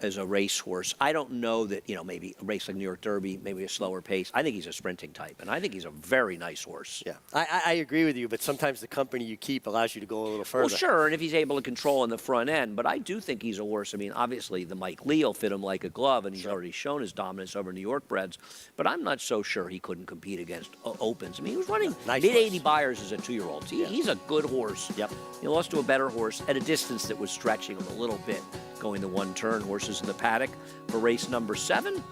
as a racehorse. I don't know that, maybe a race like New York Derby, maybe a slower pace. I think he's a sprinting type, and I think he's a very nice horse. Yeah, I agree with you, but sometimes the company you keep allows you to go a little further. Well, sure, and if he's able to control in the front end, but I do think he's a horse. I mean, obviously, the Mike Lee will fit him like a glove, and he's already shown his dominance over New York breds, but I'm not so sure he couldn't compete against opens. I mean, he was running mid-80 buyers as a 2-year-old. He's a good horse. Yep. He lost to a better horse at a distance that was stretching him a little bit, going the one-turn. Horses in the paddock for race number 7.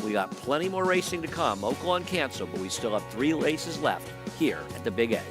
We got plenty more racing to come. Oakland canceled, but we still have 3 races left here at the Big A.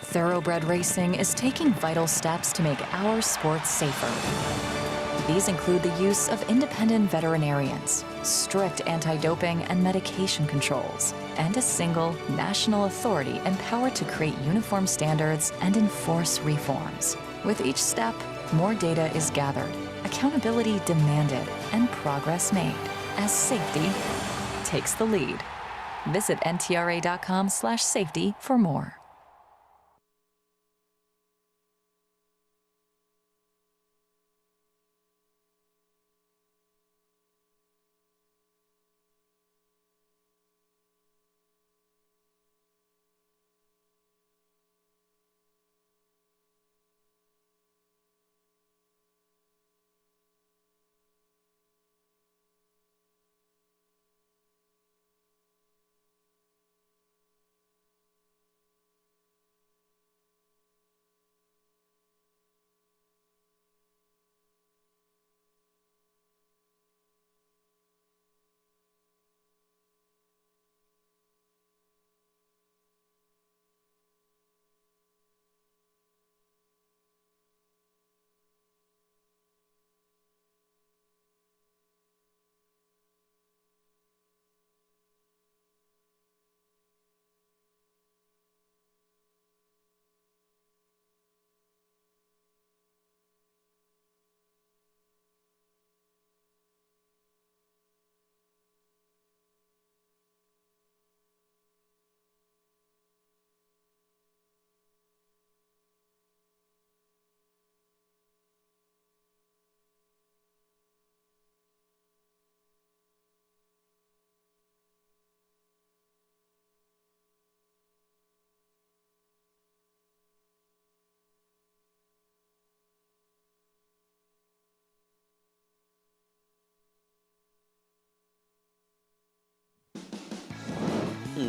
Thoroughbred racing is taking vital steps to make our sport safer. These include the use of independent veterinarians, strict anti-doping and medication controls, and a single national authority empowered to create uniform standards and enforce reforms. With each step, more data is gathered, accountability demanded, and progress made as safety takes the lead. Visit ntra.com/safety for more.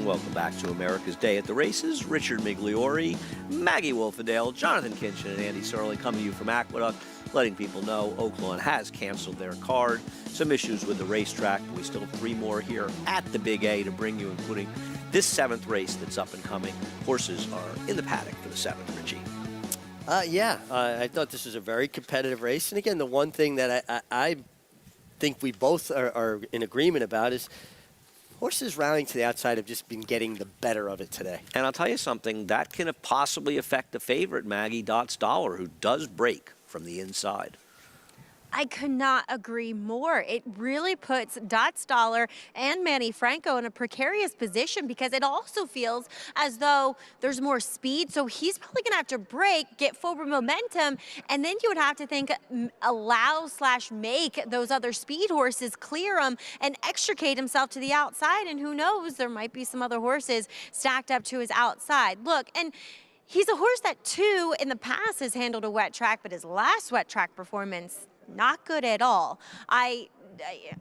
Welcome back to America's Day at the Races. Richard Migliori, Maggie Wolfendale, Jonathan Kinchin, and Andy Serling coming to you from Aqueduct, letting people know Oakland has canceled their card. Some issues with the racetrack. We still have 3 more here at the Big A to bring you, including this 7th race that's up and coming. Horses are in the paddock for the 7th, Richie. I thought this was a very competitive race. And again, the one thing that I think we both are in agreement about is horses rallying to the outside have just been getting the better of it today. And I'll tell you something, that can possibly affect the favorite, Maggie Dots Dollar, who does break from the inside. I could not agree more. It really puts Dots Dollar and Manny Franco in a precarious position because it also feels as though there's more speed. So he's probably going to have to break, get forward momentum, and then you would have to think allow/make those other speed horses clear him and extricate himself to the outside. And who knows, there might be some other horses stacked up to his outside. Look, and he's a horse that, too, in the past has handled a wet track, but his last wet track performance, not good at all. I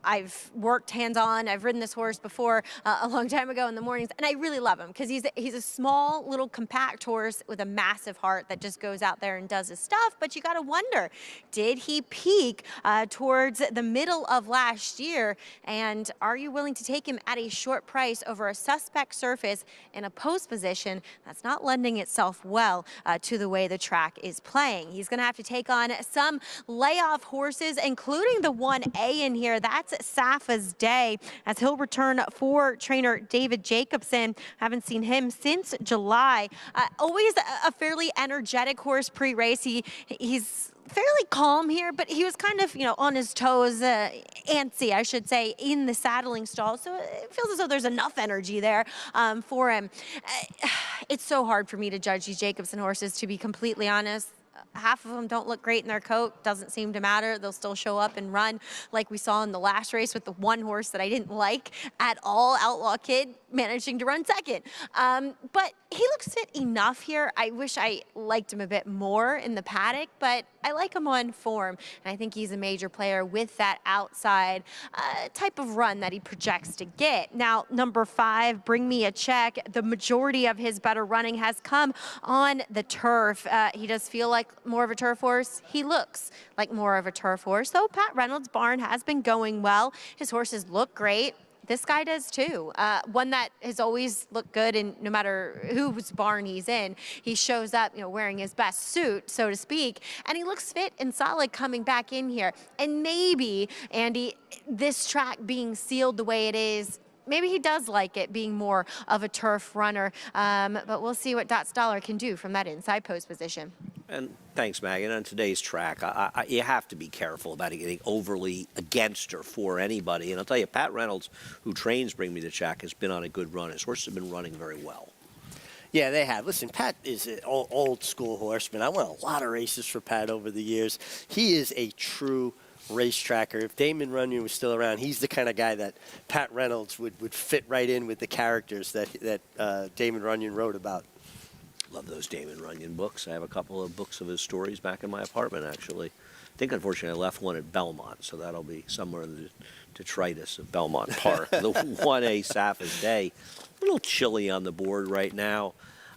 I've worked hands-on. I've ridden this horse before a long time ago in the mornings, and I really love him because he's a small, little, compact horse with a massive heart that just goes out there and does his stuff. But you got to wonder, did he peak towards the middle of last year? And are you willing to take him at a short price over a suspect surface in a post position that's not lending itself well to the way the track is playing? He's going to have to take on some layoff horses, including the 1A in here. That's Safa's Day, as he'll return for trainer David Jacobson. Haven't seen him since July. Always a fairly energetic horse pre-race. He's fairly calm here, but he was kind of, on his toes, antsy, I should say, in the saddling stall. So it feels as though there's enough energy there for him. It's so hard for me to judge these Jacobson horses, to be completely honest. Half of them don't look great in their coat. Doesn't seem to matter. They'll still show up and run, like we saw in the last race with the one horse that I didn't like at all, Outlaw Kid, managing to run second. But he looks fit enough here. I wish I liked him a bit more in the paddock, but I like him on form. And I think he's a major player with that outside type of run that he projects to get. Now, number 5, Bring Me a Check. The majority of his better running has come on the turf. He does feel like more of a turf horse. He looks like more of a turf horse. So Pat Reynolds' barn has been going well. His horses look great. This guy does too. One that has always looked good, and no matter whose barn he's in, he shows up, wearing his best suit, so to speak, and he looks fit and solid coming back in here. And maybe, Andy, this track being sealed the way it is, maybe he does like it being more of a turf runner, but we'll see what Dots Dollar can do from that inside post position. And thanks, Megan. On today's track, you have to be careful about getting overly against or for anybody. And I'll tell you, Pat Reynolds, who trains Bring Me the Check, has been on a good run. His horses have been running very well. Yeah, they have. Listen, Pat is an old school horseman. I won a lot of races for Pat over the years. He is a true racetracker. If Damon Runyon was still around, he's the kind of guy that Pat Reynolds would fit right in with the characters that Damon Runyon wrote about. Love those Damon Runyon books. I have a couple of books of his stories back in my apartment, actually. I think, unfortunately, I left one at Belmont, so that'll be somewhere in the detritus of Belmont Park. The 1A Safa's Day. A little chilly on the board right now.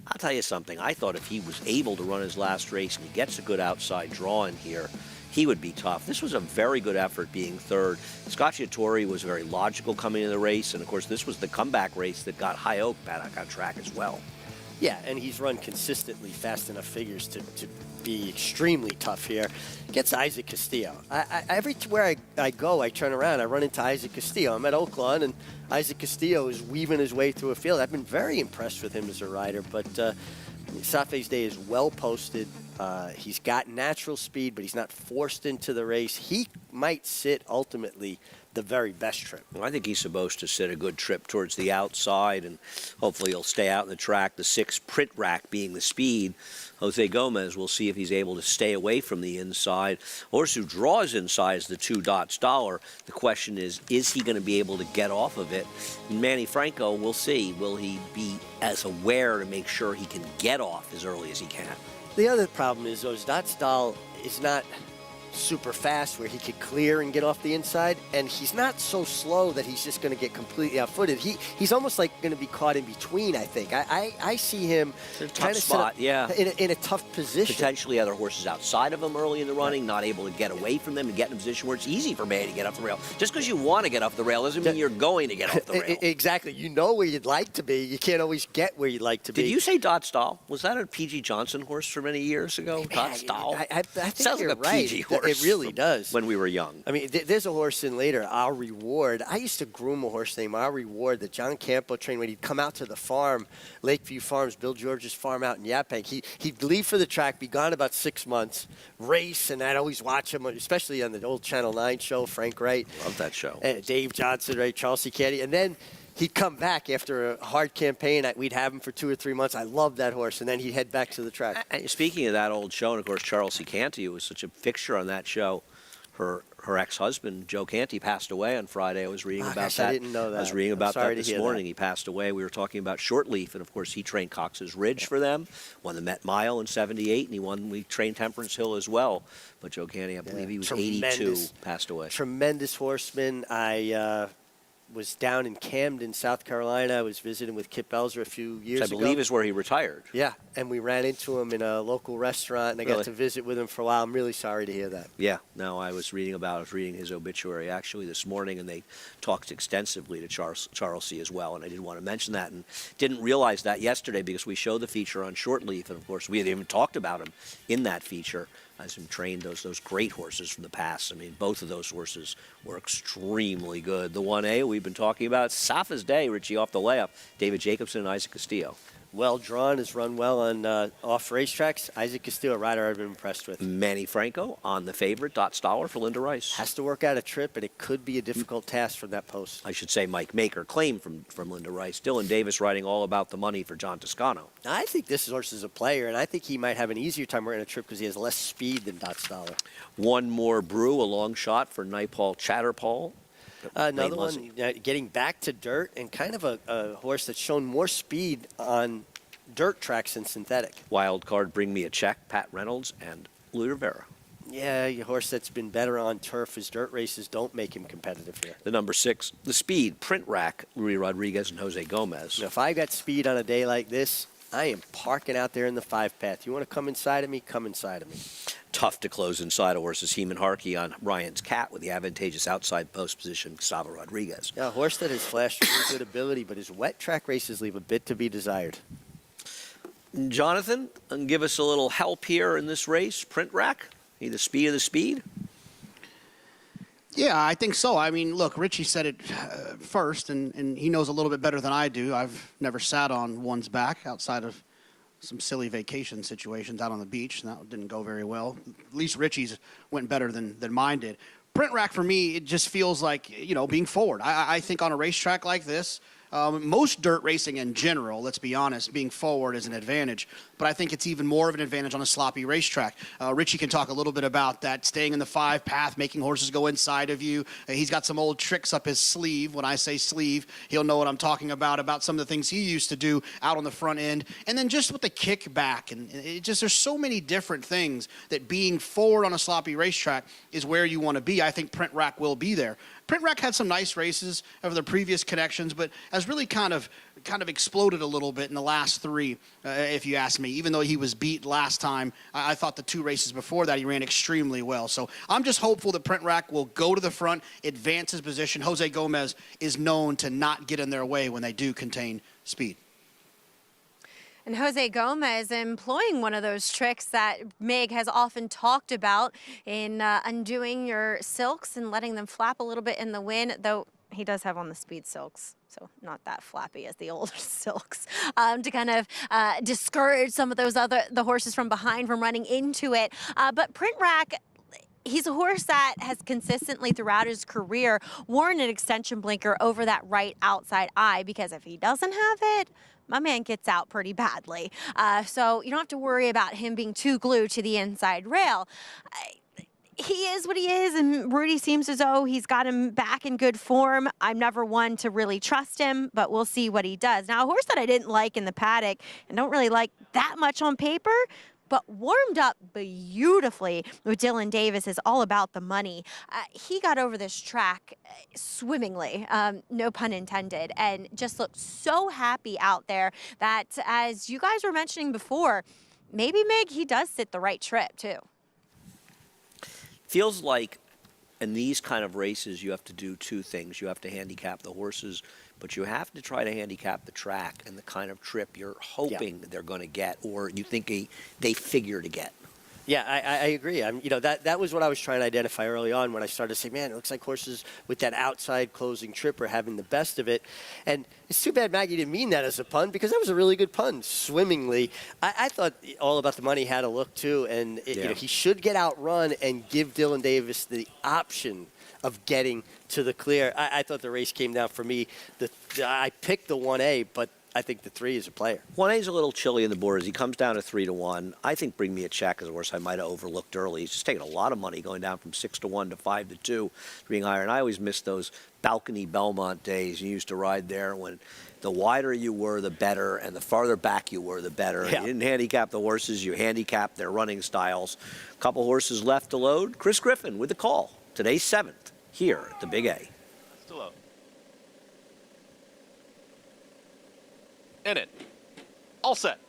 I'll tell you something. I thought if he was able to run his last race and he gets a good outside draw in here, he would be tough. This was a very good effort being third. Scacciatore was very logical coming into the race, and, of course, this was the comeback race that got High Oak Paddock on track as well. Yeah, and he's run consistently fast enough figures to be extremely tough here. Gets Isaac Castillo. Everywhere I go, I turn around, I run into Isaac Castillo. I'm at Oakland, and Isaac Castillo is weaving his way through a field. I've been very impressed with him as a rider, but Safa's Day is well posted. He's got natural speed, but he's not forced into the race. He might sit ultimately the very best trip. Well, I think he's supposed to sit a good trip towards the outside, and hopefully he'll stay out in the track. The 6 Prit Rack being the speed. Jose Gomez, we'll see if he's able to stay away from the inside. Horse who draws inside is the 2 Dots Dollar. The question is he going to be able to get off of it? And Manny Franco, we'll see. Will he be as aware to make sure he can get off as early as he can? The other problem is Dots Dollar is not super fast where he could clear and get off the inside, and he's not so slow that he's just going to get completely outfooted. He's almost like going to be caught in between, I think. I see him kind of spot, in a tough position. Potentially other horses outside of him early in the running, not able to get away from them and get in a position where it's easy for Manny to get off the rail. Just because you want to get off the rail doesn't mean you're going to get off the rail. Exactly. You know where you'd like to be. You can't always get where you'd like to be. Did you say Dots Dollar? Was that a P.G. Johnson horse for many years ago? Dots Dollar? I think sounds you're like a right. PG horse. It really does. When we were young. I mean, there's a horse in later, Our Reward. I used to groom a horse named Our Reward that John Campo trained when he'd come out to the farm, Lakeview Farms, Bill George's farm out in Yaphank. He'd leave for the track, be gone about 6 months, race, and I'd always watch him, especially on the old Channel 9 show, Frank Wright. Love that show. Dave Johnson, right, Charles C. Caddy. And then he'd come back after a hard campaign. We'd have him for 2 or 3 months. I loved that horse. And then he'd head back to the track. And speaking of that old show, and of course, Charles C. Canty was such a fixture on that show. her ex-husband, Joe Canty, passed away on Friday. I was reading about gosh, that. I didn't know that. I was reading about sorry that to this hear morning. that. He passed away. We were talking about Shortleaf, and of course he trained Cox's Ridge for them, won the Met Mile in '78, and we trained Temperance Hill as well. But Joe Canty, I believe he was 82, passed away. Tremendous horseman. I was down in Camden, South Carolina. I was visiting with Kip Belzer a few years ago. I believe is where he retired. Yeah, and we ran into him in a local restaurant, and I got to visit with him for a while. I'm really sorry to hear that. Yeah, no, I was reading his obituary actually this morning, and they talked extensively to Charles C. as well, and I did want to mention that, and didn't realize that yesterday because we showed the feature on Shortleaf, and of course we had even talked about him in that feature. As him trained those great horses from the past. I mean, both of those horses were extremely good. The 1A we've been talking about, Safa's Day, Richie off the layup, David Jacobson and Isaac Castillo. Well drawn, has run well on off racetracks. Isaac Castillo, a rider I've been impressed with. Manny Franco on the favorite, Dot Stoller for Linda Rice. Has to work out a trip, and it could be a difficult task from that post. I should say Mike Maker, claim from Linda Rice. Dylan Davis riding All About the Money for John Toscano. I think this horse is a player, and I think he might have an easier time working a trip because he has less speed than Dot Stoller. One More Brew, a long shot for Naipaul Chatterpaul. Another one, getting back to dirt, and kind of a horse that's shown more speed on dirt tracks than synthetic. Wild card, Bring Me a Check, Pat Reynolds and Lou Rivera. Yeah, a horse that's been better on turf. His dirt races don't make him competitive here. The number 6, the Speed, Print Rack, Luis Rodriguez and Jose Gomez. Now, if I got speed on a day like this, I am parking out there in the 5-path. You want to come inside of me? Come inside of me. Tough to close inside of horses. Heeman Harkey on Ryan's Cat with the advantageous outside post position, Gustavo Rodriguez. Yeah, a horse that has flashed really good ability, but his wet track races leave a bit to be desired. Jonathan, and give us a little help here in this race. Print Rack, the speed of the speed. Yeah, I think so. I mean, look, Richie said it first, and he knows a little bit better than I do. I've never sat on one's back outside of some silly vacation situations out on the beach, and that didn't go very well. At least Richie's went better than mine did. Print Rack, for me, it just feels like, being forward. I think on a racetrack like this, most dirt racing in general, let's be honest, being forward is an advantage. But I think it's even more of an advantage on a sloppy racetrack. Richie can talk a little bit about that, staying in the 5-path, making horses go inside of you. He's got some old tricks up his sleeve. When I say sleeve, he'll know what I'm talking about some of the things he used to do out on the front end. And then just with the kickback, and there's so many different things that being forward on a sloppy racetrack is where you want to be. I think Print Rack will be there. Print Rack had some nice races over the previous connections, but has really kind of exploded a little bit in the last 3, if you ask me. Even though he was beat last time, I thought the 2 races before that he ran extremely well. So I'm just hopeful that Print Rack will go to the front, advance his position. Jose Gomez is known to not get in their way when they do contain speed. And Jose Gomez employing one of those tricks that Meg has often talked about in undoing your silks and letting them flap a little bit in the wind, though he does have on the speed silks, so not that flappy as the older silks, to kind of discourage some of the horses from behind from running into it. But Print Rack, he's a horse that has consistently throughout his career worn an extension blinker over that right outside eye, because if he doesn't have it, my man gets out pretty badly. So you don't have to worry about him being too glued to the inside rail. He is what he is, and Rudy seems as though he's got him back in good form. I'm never one to really trust him, but we'll see what he does. Now, a horse that I didn't like in the paddock and don't really like that much on paper, but warmed up beautifully with Dylan Davis is All About the Money. He got over this track swimmingly, no pun intended, and just looked so happy out there that, as you guys were mentioning before, maybe Meg, he does sit the right trip too. Feels like in these kind of races you have to do 2 things. You have to handicap the horses, but you have to try to handicap the track and the kind of trip you're hoping they're going to get, or you think they figure to get. Yeah, I agree. That was what I was trying to identify early on when I started to say, man, it looks like horses with that outside closing trip are having the best of it. And it's too bad Maggie didn't mean that as a pun, because that was a really good pun, swimmingly. I thought All About the Money had a look, too, and he should get outrun and give Dylan Davis the option of getting to the clear. I thought the race came down for me. I picked the 1A, but I think the 3 is a player. 1A's a little chilly in the board as he comes down to 3-1. I think Bring Me a Check is a horse I might have overlooked early. He's just taking a lot of money going down from 6-1 to 5-2, being higher. And I always miss those balcony Belmont days. You used to ride there when the wider you were, the better, and the farther back you were, the better. Yeah. You didn't handicap the horses, you handicapped their running styles. A couple horses left to load. Chris Griffin with the call. Today's 7th here at the Big A. Still up. In it. All set.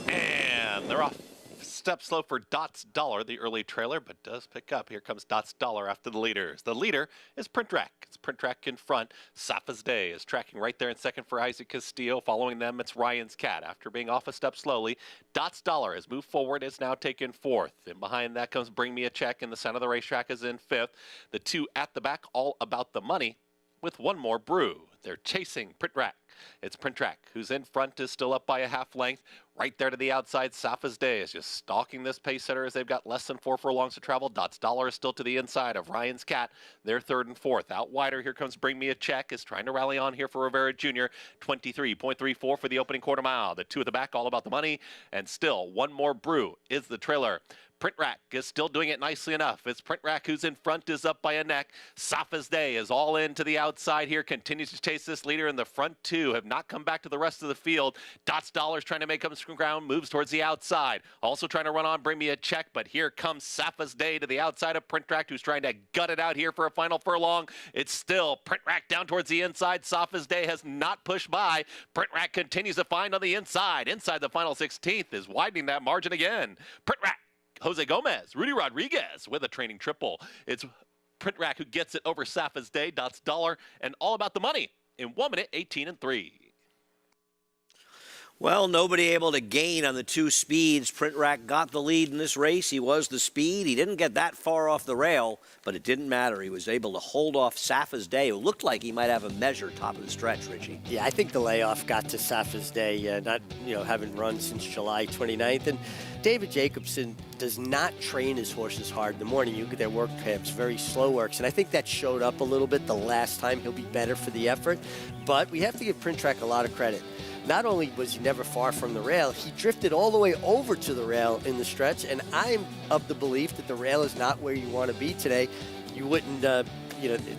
And they're off. Step slow for Dot's Dollar, the early trailer, but does pick up. Here comes Dot's Dollar after the leaders. The leader is Print Rack. It's Print Rack in front. Safa's Day is tracking right there in second for Isaac Castillo. Following them, it's Ryan's Cat. After being off a step slowly, Dot's Dollar has moved forward, is now taken 4th. And behind that comes Bring Me a Check, and the center of the racetrack is in 5th. The 2 at the back, All About the Money, with one more brew. They're chasing Print Rack. It's Print Rack, who's in front, is still up by a half length. Right there to the outside, Safa's Day is just stalking this pace setter as they've got less than 4 furlongs to travel. Dot's Dollar is still to the inside of Ryan's Cat. They're 3rd and 4th. Out wider, here comes Bring Me a Check, is trying to rally on here for Rivera Jr. 23.34 for the opening quarter mile. The 2 at the back, All About the Money, and still one more brew is the trailer. Print Rack is still doing it nicely enough. It's Print Rack who's in front, is up by a neck. Safa's Day is all in to the outside here, continues to chase this leader, and the front 2 have not come back to the rest of the field. Dot's Dollar's trying to make up some ground, moves towards the outside. Also trying to run on Bring Me a Check, but here comes Safa's Day to the outside of Print Rack, who's trying to gut it out here for a final furlong. It's still Print Rack down towards the inside. Safa's Day has not pushed by. Print Rack continues to find on the inside. Inside the final 16th is widening that margin again. Print Rack, Jose Gomez, Rudy Rodriguez with a training triple. It's Print Rack who gets it over Safa's Day, Dot's Dollar, and All About the Money in 1 minute, 18 and 3. Well, nobody able to gain on the 2 speeds. Print Rack got the lead in this race. He was the speed. He didn't get that far off the rail, but it didn't matter. He was able to hold off Safa's Day, who looked like he might have a measure top of the stretch, Richie. Yeah, I think the layoff got to Safa's Day, not, having run since July 29th. And David Jacobson does not train his horses hard in the morning. You get their work camps, very slow works. And I think that showed up a little bit the last time. He'll be better for the effort. But we have to give Print Rack a lot of credit. Not only was he never far from the rail, he drifted all the way over to the rail in the stretch, and I'm of the belief that the rail is not where you want to be today. You wouldn't,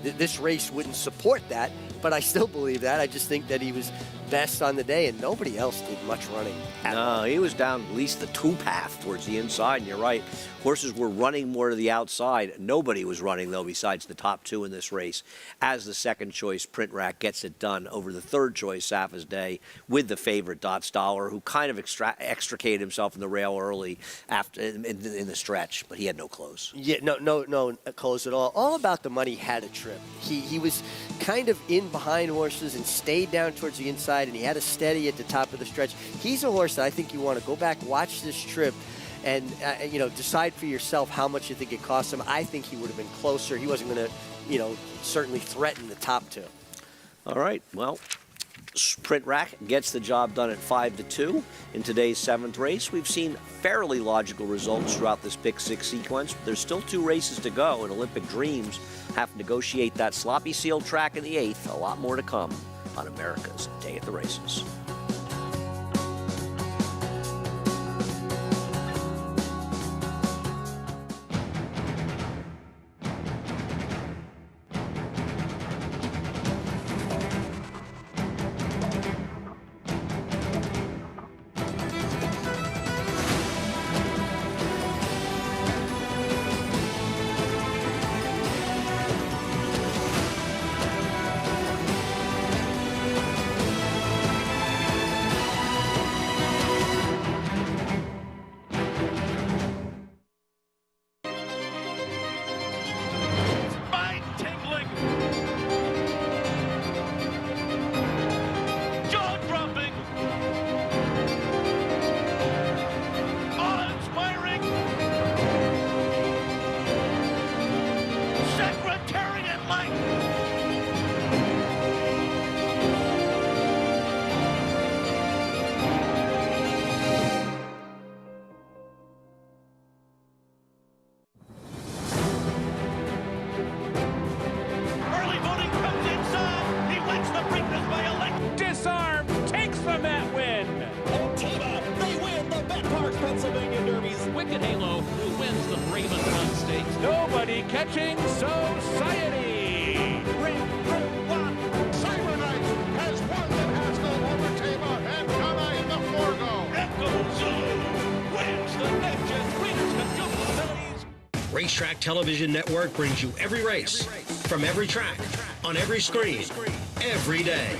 this race wouldn't support that, but I still believe that. I just think that he was best on the day, and nobody else did much running at all. No, he was down at least the 2 path towards the inside, and you're right. Horses were running more to the outside. Nobody was running, though, besides the top 2 in this race. As the second choice, Print Rack gets it done over the third choice, Safa's Day, with the favorite, Dot's Dollar, who kind of extricated himself from the rail early after in the stretch, but he had no close. Yeah, no close at all. All About the Money had a trip. He was kind of in behind horses and stayed down towards the inside, and he had a steady at the top of the stretch. He's a horse that I think you want to go back, watch this trip, and decide for yourself how much you think it cost him. I think he would have been closer. He wasn't going to, certainly threaten the top 2. All right, well, Print Rack gets the job done at 5-2 in today's 7th race. We've seen fairly logical results throughout this Pick 6 sequence. There's still 2 races to go, and Olympic Dreams have to negotiate that sloppy sealed track in the 8th. A lot more to come on America's Day at the Races. Coaching Society. Cyberknight has won the Haskell over Tama and Kama in the forego. Echo Zulu wins the Nations Breeders' Cup Jumbo Series. Racetrack Television Network brings you every race, from every track, on every screen, every day.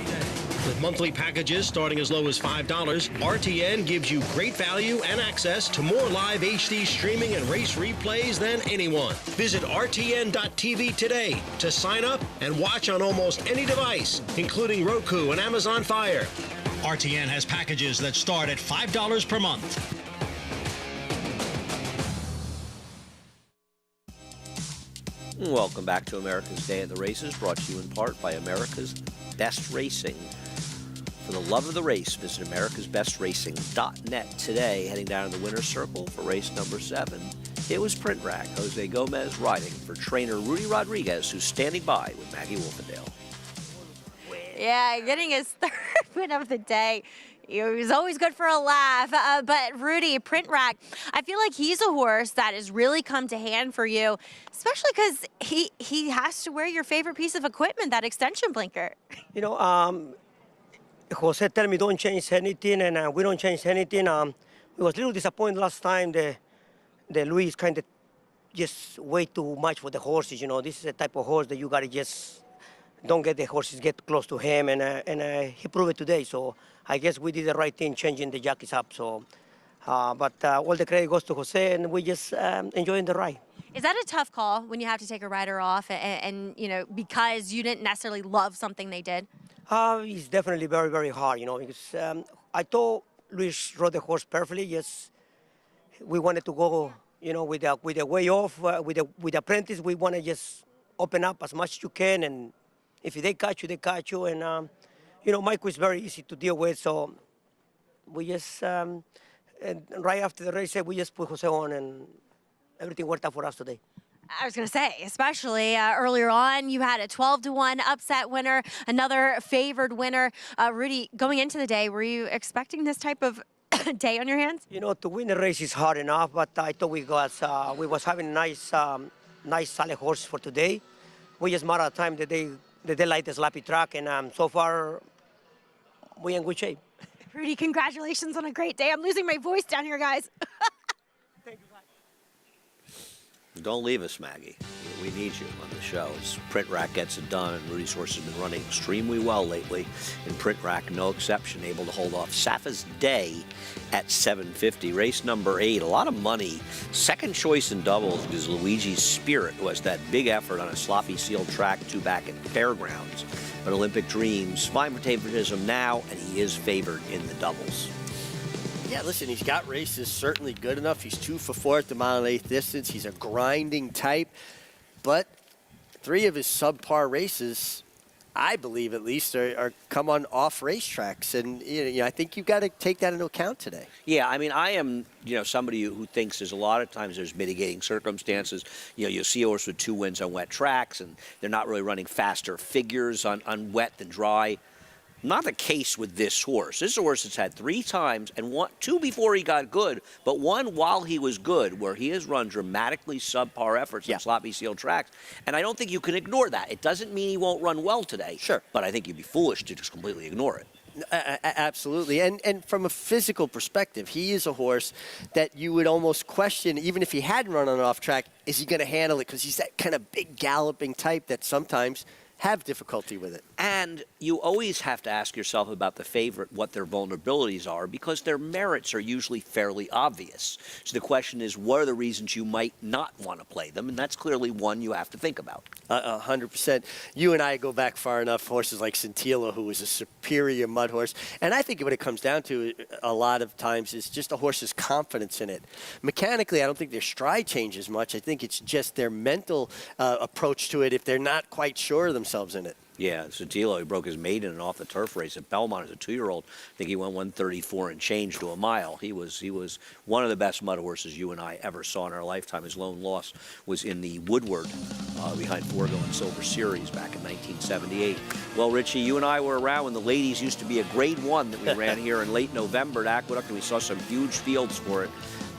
With monthly packages starting as low as $5, RTN gives you great value and access to more live HD streaming and race replays than anyone. Visit RTN.tv today to sign up and watch on almost any device, including Roku and Amazon Fire. RTN has packages that start at $5 per month. Welcome back to America's Day at the Races, brought to you in part by America's Best Racing. For the love of the race, visit americasbestracing.net today. Heading down to the winner's circle for race number 7. It was Print Rack, Jose Gomez riding for trainer Rudy Rodriguez, who's standing by with Maggie Wolfendale. Yeah, getting his 3rd win of the day. He was always good for a laugh. But Rudy, Print Rack, I feel like he's a horse that has really come to hand for you, especially because he has to wear your favorite piece of equipment, that extension blinker. You know, Jose tell me don't change anything, and we don't change anything. We was a little disappointed last time. The Luis kind of just way too much for the horses. You know, this is a type of horse that you gotta just don't get the horses get close to him, and he proved it today. So I guess we did the right thing changing the jockeys up. So, but all the credit goes to Jose, and we just enjoying the ride. Is that a tough call when you have to take a rider off, and you know, because you didn't necessarily love something they did? It's definitely very, very hard, you know, because I thought Luis rode the horse perfectly. Yes, we wanted to go, you know, with the way off, with the apprentice. We want to just open up as much as you can, and if they catch you, they catch you. And you know, Mike was very easy to deal with, so we just and right after the race, we just put Jose on, and everything worked out for us today. I was going to say, especially earlier on, you had a 12-1 upset winner, another favored winner. Rudy, going into the day, were you expecting this type of day on your hands? You know, to win the race is hard enough, but I thought we was having nice solid horse for today. We just matter of time that they like the sloppy track, and so far we in good shape. Rudy, congratulations on a great day. I'm losing my voice down here, guys. Don't leave us, Maggie. We need you on the show. As Print Rack gets it done, and Rudy's horse has been running extremely well lately. And Print Rack, no exception, able to hold off Safa's Day at 750. Race number 8, a lot of money. Second choice in doubles because Luigi's Spirit was that big effort on a sloppy sealed track 2 back at Fairgrounds. But Olympic Dreams, fine for favoritism now, and he is favored in the doubles. Yeah, listen, he's got races certainly good enough. He's 2 for 4 at the mile-and-eighth distance. He's a grinding type. But 3 of his subpar races, I believe at least, are come on off racetracks. And you know, I think you've got to take that into account today. Yeah, I mean, I am, you know, somebody who thinks there's a lot of times there's mitigating circumstances. You know, you'll see a horse with 2 wins on wet tracks, and they're not really running faster figures on wet than dry. Not the case with this horse. This horse has had 3 times, and 2 before he got good, but 1 while he was good, where he has run dramatically subpar efforts on sloppy sealed tracks. And I don't think you can ignore that. It doesn't mean he won't run well today. Sure. But I think you'd be foolish to just completely ignore it. Absolutely. And from a physical perspective, he is a horse that you would almost question, even if he hadn't run on an off track, is he going to handle it? Because he's that kind of big galloping type that sometimes have difficulty with it. And you always have to ask yourself about the favorite, what their vulnerabilities are, because their merits are usually fairly obvious. So the question is, what are the reasons you might not want to play them? And that's clearly one you have to think about. 100%. You and I go back far enough. Horses like Scintilla, who was a superior mud horse. And I think what it comes down to a lot of times is just a horse's confidence in it. Mechanically, I don't think their stride changes much. I think it's just their mental approach to it if they're not quite sure of themselves in it. Yeah, Sotelo, he broke his maiden and off the turf race at Belmont as a 2-year-old. I think he went 134 and change to a mile. He was one of the best mud horses you and I ever saw in our lifetime. His lone loss was in the Woodward behind Forgo and Silver Series back in 1978. Well, Richie, you and I were around when the ladies used to be a grade 1 that we ran here in late November at Aqueduct, and we saw some huge fields for it.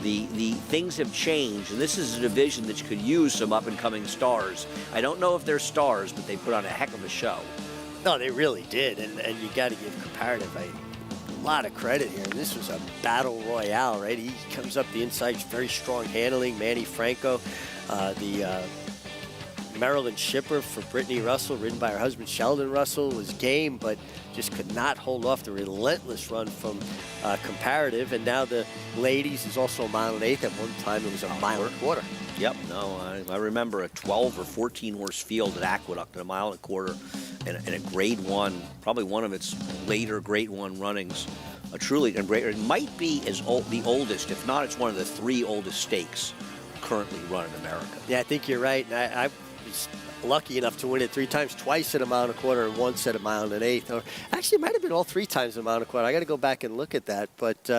The things have changed, and this is a division that could use some up-and-coming stars. I don't know if they're stars, but they put on a heck of a show. No, they really did, and you got to give Comparative a lot of credit here. And this was a battle royale, right? He comes up the inside, very strong handling. Manny Franco, the Maryland shipper for Brittany Russell, ridden by her husband Sheldon Russell, was game, but just could not hold off the relentless run from Comparative. And now the ladies is also a mile and 1/8. At one time, it was a mile and 1/4. Yep, no, I remember a 12 or 14 horse field at Aqueduct in a mile and 1/4 in a grade 1, probably one of its later grade 1 runnings. Truly, and it might be the oldest, if not, it's one of the 3 oldest stakes currently run in America. Yeah, I think you're right. And I was lucky enough to win it 3 times, twice at a mile and 1/4 and once at a mile and 1/8. Or actually, it might have been all 3 times at a mile and 1/4. I got to go back and look at that. But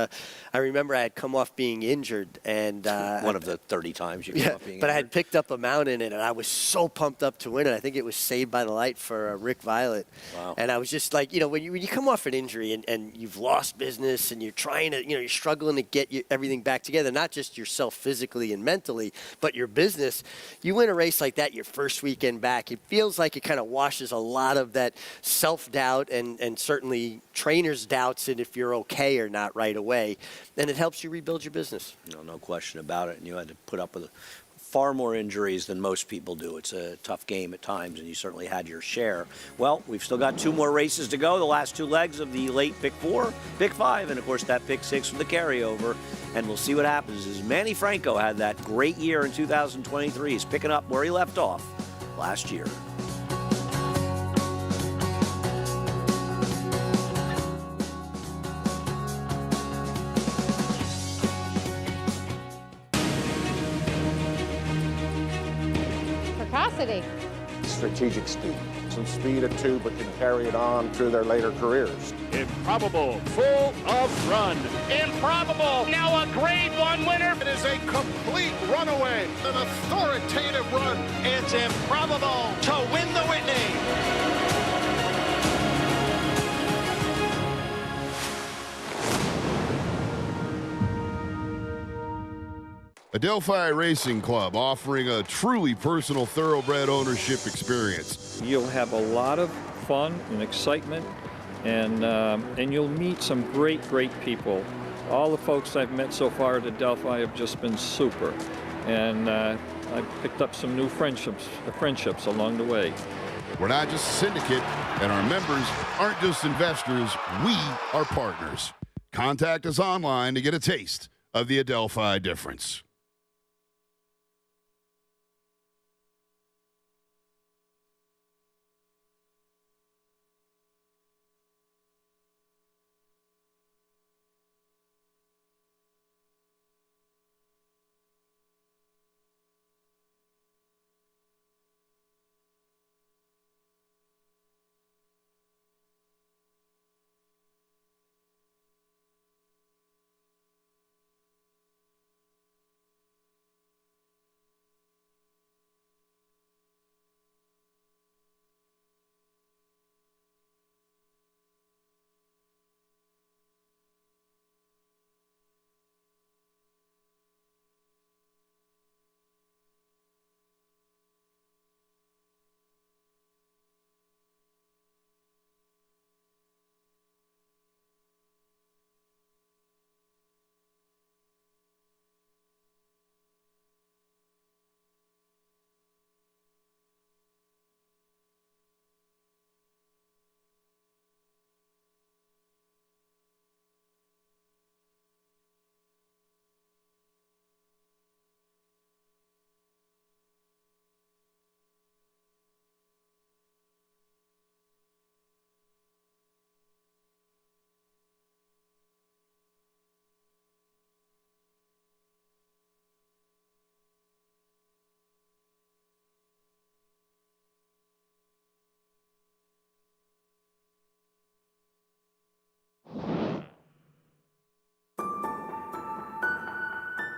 I remember I had come off being injured, and one of the 30 times you came off being but injured. I had picked up a mount in it, and I was so pumped up to win it. I think it was Saved by the Light for Rick Violet. Wow. And I was just like, when you come off an injury and you've lost business and you're trying to, you're struggling to get everything back together, not just yourself physically and mentally, but your business. You win a race like that your first weekend back, it feels like it kind of washes a lot of that self-doubt and certainly trainers' doubts in if you're okay or not right away. And it helps you rebuild your business. No question about it. And you had to put up with far more injuries than most people do. It's a tough game at times, and you certainly had your share. Well, we've still got 2 more races to go, the last 2 legs of the late pick 4, pick 5, and of course that pick 6 from the carryover. And we'll see what happens. As Manny Franco had that great year in 2023. He's picking up where he left off last year. Precocity. Strategic speed. Some speed at 2, but can carry it on through their later careers. Improbable, full of run. Improbable, now a grade 1 winner. It is a complete runaway, an authoritative run. It's improbable to win the Whitney. Adelphi Racing Club offering a truly personal thoroughbred ownership experience. You'll have a lot of fun and excitement, and you'll meet some great people. All the folks I've met so far at Adelphi have just been super, and I've picked up some new friendships along the way. We're not just a syndicate, and our members aren't just investors, we are partners. Contact us online to get a taste of the Adelphi difference.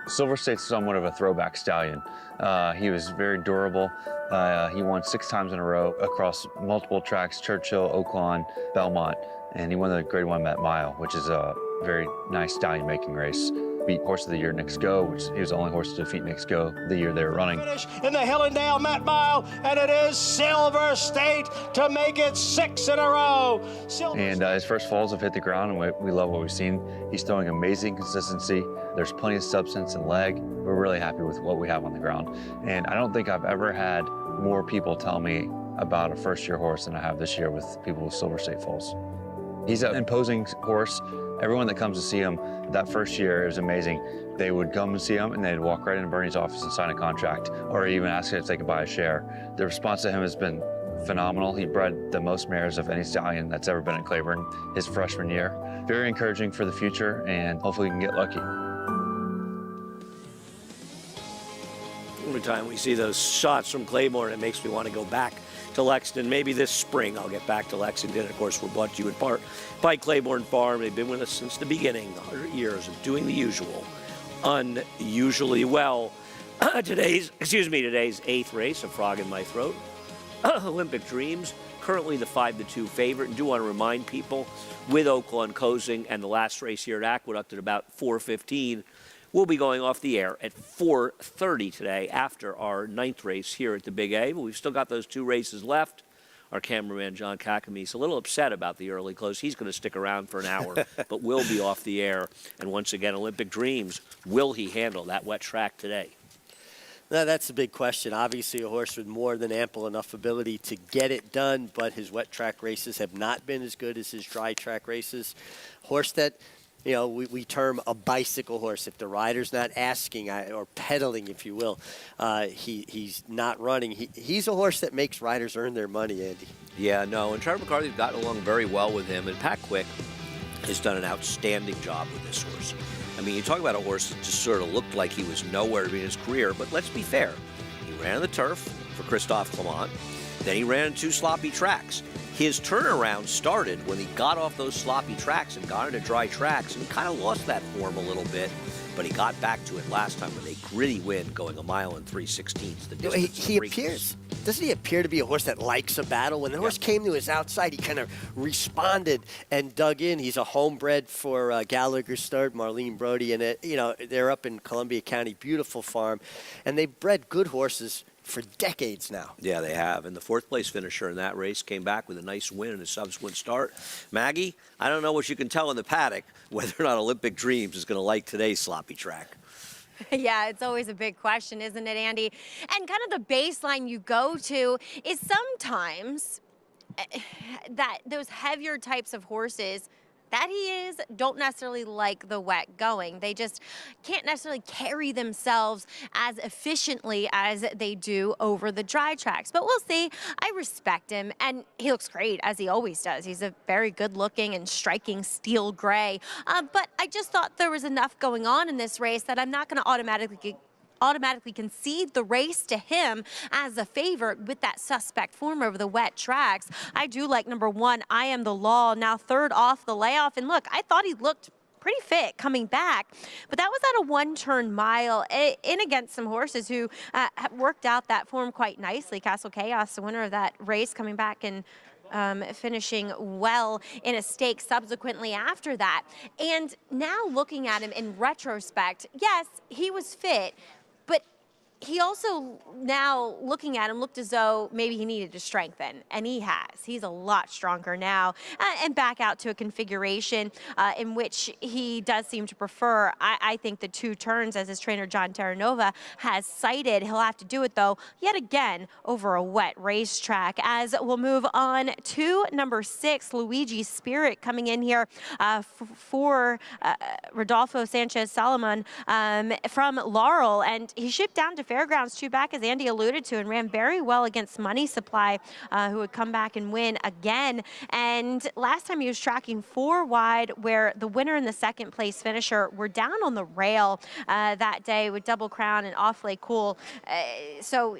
Silver State's somewhat of a throwback stallion. He was very durable. He won 6 times in a row across multiple tracks, Churchill, Oakland, Belmont, and he won the Grade 1 Met Mile, which is a very nice stallion making race. beat Horse of the Year Knicks Go, which he was the only horse to defeat Knicks Go the year they were running. Finish in the Hillendale Met Mile, and it is Silver State to make it 6 in a row. And his first falls have hit the ground, and we love what we've seen. He's throwing amazing consistency. There's plenty of substance and leg. We're really happy with what we have on the ground. And I don't think I've ever had more people tell me about a first-year horse than I have this year with people with Silver State foals. He's an imposing horse. Everyone that comes to see him that first year, it was amazing. They would come and see him, and they'd walk right into Bernie's office and sign a contract, or even ask if they could buy a share. The response to him has been phenomenal. He bred the most mares of any stallion that's ever been at Claiborne his freshman year. Very encouraging for the future, and hopefully we can get lucky. Every time we see those shots from Claiborne, it makes me want to go back to Lexington. Maybe this spring I'll get back to Lexington. Of course, we're brought to you in part by Claiborne Farm. They've been with us since the beginning, 100 years of doing the usual, unusually well. Today's 8th race, a frog in my throat. Olympic Dreams, currently the 5-2 favorite. And do want to remind people, with Oakland closing and the last race here at Aqueduct at about 4:15, we'll be going off the air at 4:30 today after our 9th race here at the Big A. But we've still got those 2 races left. Our cameraman, John Kakame, is a little upset about the early close. He's going to stick around for an hour, but we'll be off the air. And once again, Olympic Dreams, will he handle that wet track today? No, that's the big question. Obviously, a horse with more than ample enough ability to get it done, but his wet track races have not been as good as his dry track races. Horse that, you know, we term a bicycle horse. If the rider's not asking or pedaling, if you will, he's not running. He's a horse that makes riders earn their money, Andy. Yeah, no, and Trevor McCarthy's gotten along very well with him, and Pat Quick has done an outstanding job with this horse. I mean, you talk about a horse that just sort of looked like he was nowhere in his career, but let's be fair. He ran on the turf for Christophe Clement. Then he ran 2 sloppy tracks. His turnaround started when he got off those sloppy tracks and got into dry tracks and kind of lost that form a little bit, but he got back to it last time with a gritty win going 1 mile and 3/16. He appears, doesn't he appear to be a horse that likes a battle? When the horse came to his outside, he kind of responded and dug in. He's a homebred for Gallagher Sturt, Marlene Brody, and they're up in Columbia County, beautiful farm, and they've bred good horses for decades now. Yeah, they have. And the 4th place finisher in that race came back with a nice win in a subsequent start. Maggie, I don't know what you can tell in the paddock whether or not Olympic Dreams is going to like today's sloppy track. Yeah, it's always a big question, isn't it, Andy? And kind of the baseline you go to is sometimes that those heavier types of horses that he is don't necessarily like the wet going. They just can't necessarily carry themselves as efficiently as they do over the dry tracks. But we'll see. I respect him, and he looks great, as he always does. He's a very good-looking and striking steel gray. But I just thought there was enough going on in this race that I'm not going to automatically concede the race to him as a favorite with that suspect form over the wet tracks. I do like number 1, I Am the Law, now 3rd off the layoff. And look, I thought he looked pretty fit coming back, but that was at a 1-turn mile in against some horses who worked out that form quite nicely. Castle Chaos, the winner of that race, coming back and finishing well in a stake subsequently after that. And now looking at him in retrospect, yes, he was fit, but he also, now looking at him, looked as though maybe he needed to strengthen, and he has. He's a lot stronger now, and back out to a configuration in which he does seem to prefer, I think, the 2 turns, as his trainer John Terranova has cited. He'll have to do it, though, yet again, over a wet racetrack. As we'll move on to number 6, Luigi Spirit, coming in here for Rodolfo Sanchez Solomon from Laurel, and he shipped down to Fairgrounds 2 back, as Andy alluded to, and ran very well against Money Supply, who would come back and win again. And last time he was tracking 4 wide, where the winner and the 2nd place finisher were down on the rail that day with Double Crown and Awfully Cool. So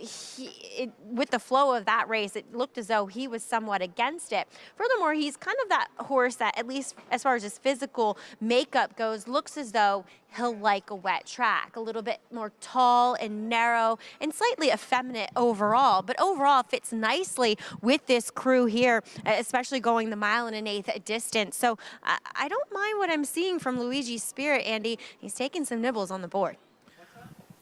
with the flow of that race, it looked as though he was somewhat against it. Furthermore, he's kind of that horse that, at least as far as his physical makeup goes, looks as though he'll like a wet track, a little bit more tall and narrow narrow and slightly effeminate overall, but overall fits nicely with this crew here, especially going the 1 1/8 distance. So I don't mind what I'm seeing from Luigi Spirit, Andy. He's taking some nibbles on the board.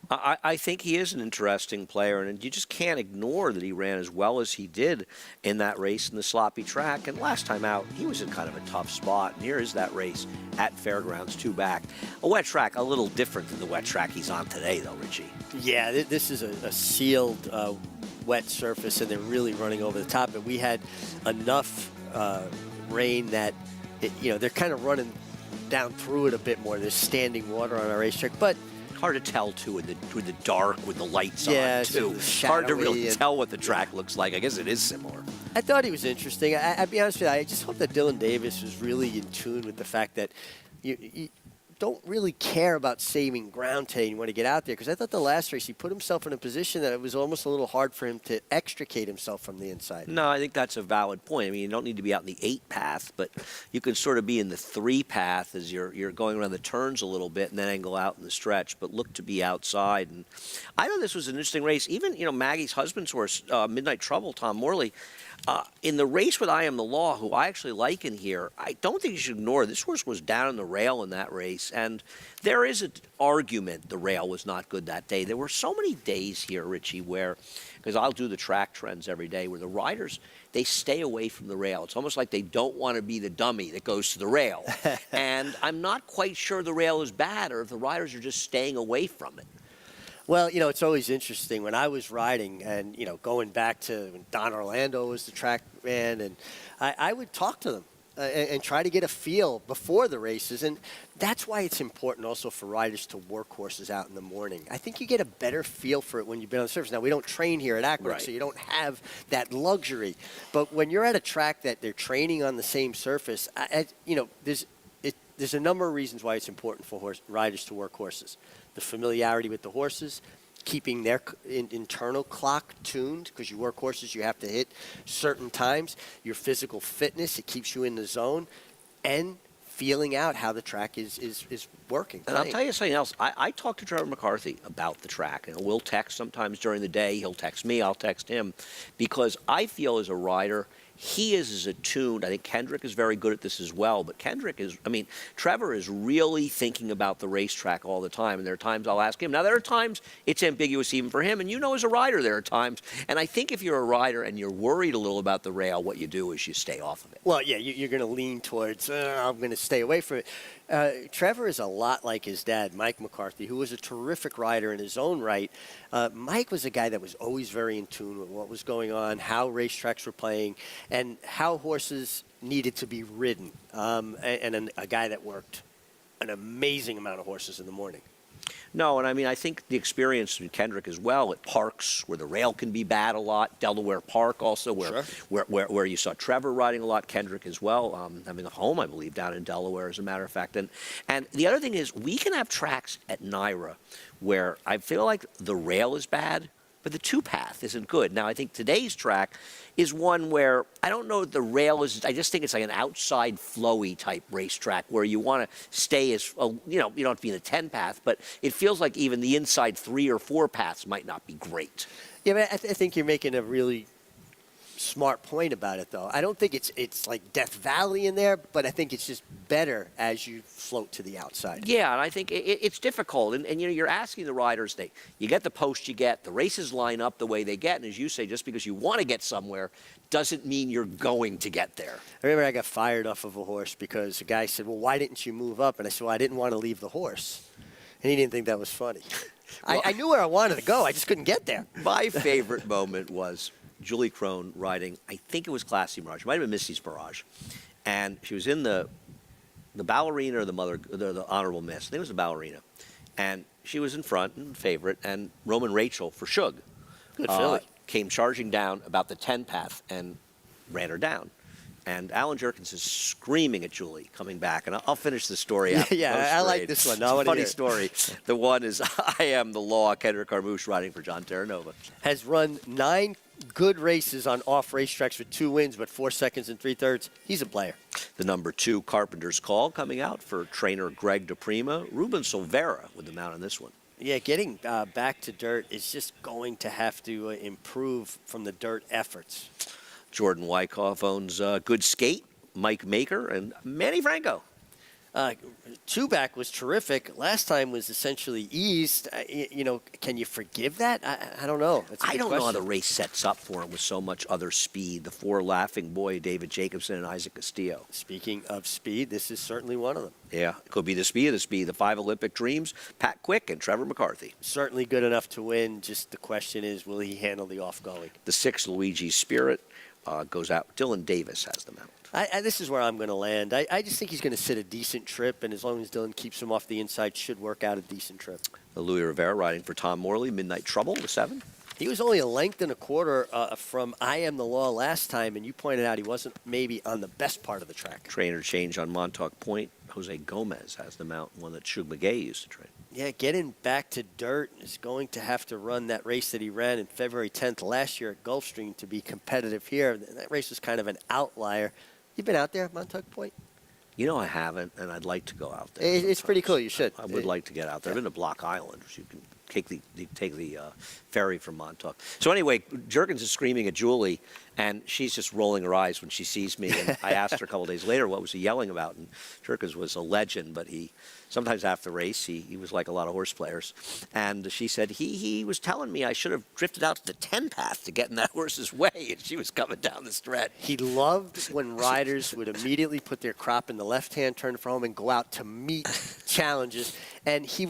I think he is an interesting player, and you just can't ignore that he ran as well as he did in that race in the sloppy track. And last time out, he was in kind of a tough spot. And here is that race at Fairgrounds, 2 back. A wet track, a little different than the wet track he's on today, though, Richie. Yeah, this is a sealed wet surface, and they're really running over the top. And we had enough rain that, they're kind of running down through it a bit more. There's standing water on our racetrack, but hard to tell, too, with the dark, with the lights yeah, on, too. So hard to really tell what the track looks like. I guess it is similar. I thought he was interesting. I'll be honest with you, I just hope that Dylan Davis was really in tune with the fact that you don't really care about saving ground today. You want to get out there, because I thought the last race he put himself in a position that it was almost a little hard for him to extricate himself from the inside. No, I think that's a valid point. I mean, you don't need to be out in the 8 path, but you can sort of be in the 3 path as you're going around the turns a little bit and then angle out in the stretch, but look to be outside. And I thought this was an interesting race. Even, Maggie's husband's horse, Midnight Trouble, Tom Morley, in the race with I Am the Law, who I actually like in here, I don't think you should ignore this horse was down on the rail in that race, and there is an argument the rail was not good that day. There were so many days here, Richie, where, because I'll do the track trends every day, where the riders, they stay away from the rail. It's almost like they don't want to be the dummy that goes to the rail. And I'm not quite sure the rail is bad or if the riders are just staying away from it. Well, it's always interesting. When I was riding and, going back to when Don Orlando was the track man, and I would talk to them and try to get a feel before the races. And that's why it's important also for riders to work horses out in the morning. I think you get a better feel for it when you've been on the surface. Now, we don't train here at Aqueduct, so you don't have that luxury. But when you're at a track that they're training on the same surface, there's a number of reasons why it's important for riders to work horses. The familiarity with the horses, keeping their internal clock tuned, because you work horses, you have to hit certain times. Your physical fitness, it keeps you in the zone, and feeling out how the track is working. And I'll tell you something else. I talked to Trevor McCarthy about the track, and we'll text sometimes during the day. He'll text me, I'll text him, because I feel as a rider, he is as attuned. I think Kendrick is very good at this as well, but Trevor is really thinking about the racetrack all the time, and there are times I'll ask him. Now, there are times it's ambiguous even for him, and as a rider, there are times. And I think if you're a rider and you're worried a little about the rail, what you do is you stay off of it. Well, yeah, you're going to lean towards, I'm going to stay away from it. Trevor is a lot like his dad, Mike McCarthy, who was a terrific rider in his own right. Mike was a guy that was always very in tune with what was going on, how racetracks were playing, and how horses needed to be ridden, and a guy that worked an amazing amount of horses in the morning. No, and I think the experience in Kendrick as well at parks where the rail can be bad a lot. Delaware Park also, where you saw Trevor riding a lot. Kendrick as well, having a home, I believe, down in Delaware, as a matter of fact. And the other thing is, we can have tracks at NYRA where I feel like the rail is bad, but the 2-path isn't good. Now, I think today's track is one where I don't know if the rail is, I just think it's like an outside flowy type racetrack where you want to stay as, you don't have to be in the 10-path, but it feels like even the inside 3 or 4 paths might not be great. Yeah, but I think you're making a really smart point about it, though. I don't think it's like Death Valley in there, but I think it's just better as you float to the outside. Yeah, and I think it's difficult. And you're asking the riders, you get the post you get, the races line up the way they get, and as you say, just because you want to get somewhere doesn't mean you're going to get there. I remember I got fired off of a horse because a guy said, well, why didn't you move up? And I said, well, I didn't want to leave the horse. And he didn't think that was funny. Well, I knew where I wanted to go. I just couldn't get there. My favorite moment was Julie Crone riding, I think it was Classy Mirage. It might have been Misty's Barrage. And she was in the ballerina or the honorable miss. I think it was the ballerina. And she was in front and favorite. And Roman Rachel for Shug came charging down about the 10-path and ran her down. And Alan Jerkins is screaming at Julie coming back. And I'll finish the story out. Yeah, I like this one. It's a funny story. The one is I Am the Law, Kendrick Carmouche riding for John Terranova. Has run 9 good races on off racetracks with 2 wins, but 4 seconds and 3/3. He's a player. The number 2 Carpenter's Call coming out for trainer Greg DePrima. Ruben Silvera with the mount on this one. Yeah, getting back to dirt is just going to have to improve from the dirt efforts. Jordan Wyckoff owns Good Skate, Mike Maker, and Manny Franco. Two-back was terrific. Last time was essentially eased. Can you forgive that? I don't know. I don't know how the race sets up for him with so much other speed. The four Laughing Boy, David Jacobson, and Isaac Castillo. Speaking of speed, this is certainly one of them. Yeah, it could be the speed of the speed. The 5 Olympic Dreams, Pat Quick and Trevor McCarthy. Certainly good enough to win. Just the question is, will he handle the off-going? The 6 Luigi Spirit goes out. Dylan Davis has the mount. This is where I'm going to land. I just think he's going to sit a decent trip, and as long as Dylan keeps him off the inside, should work out a decent trip. The Louis Rivera riding for Tom Morley, Midnight Trouble, the 7. He was only a length and a quarter from I Am the Law last time, and you pointed out he wasn't maybe on the best part of the track. Trainer change on Montauk Point. Jose Gomez has the mount, one that Shug McGay used to train. Yeah, getting back to dirt is going to have to run that race that he ran in February 10th last year at Gulfstream to be competitive here. That race was kind of an outlier. You've been out there, Montauk Point? You know, I haven't, and I'd like to go out there. It's pretty cool. You should. I would like to get out there. I've been to Block Island, which you can take the ferry from Montauk. So anyway, Jerkins is screaming at Julie, and she's just rolling her eyes when she sees me. And I asked her a couple days later, what was he yelling about? And Jerkins was a legend, but sometimes after the race, he was like a lot of horse players. And she said, he was telling me I should have drifted out to the 10 path to get in that horse's way, and she was coming down the stretch. He loved when riders would immediately put their crop in the left-hand turn for home and go out to meet challenges. And he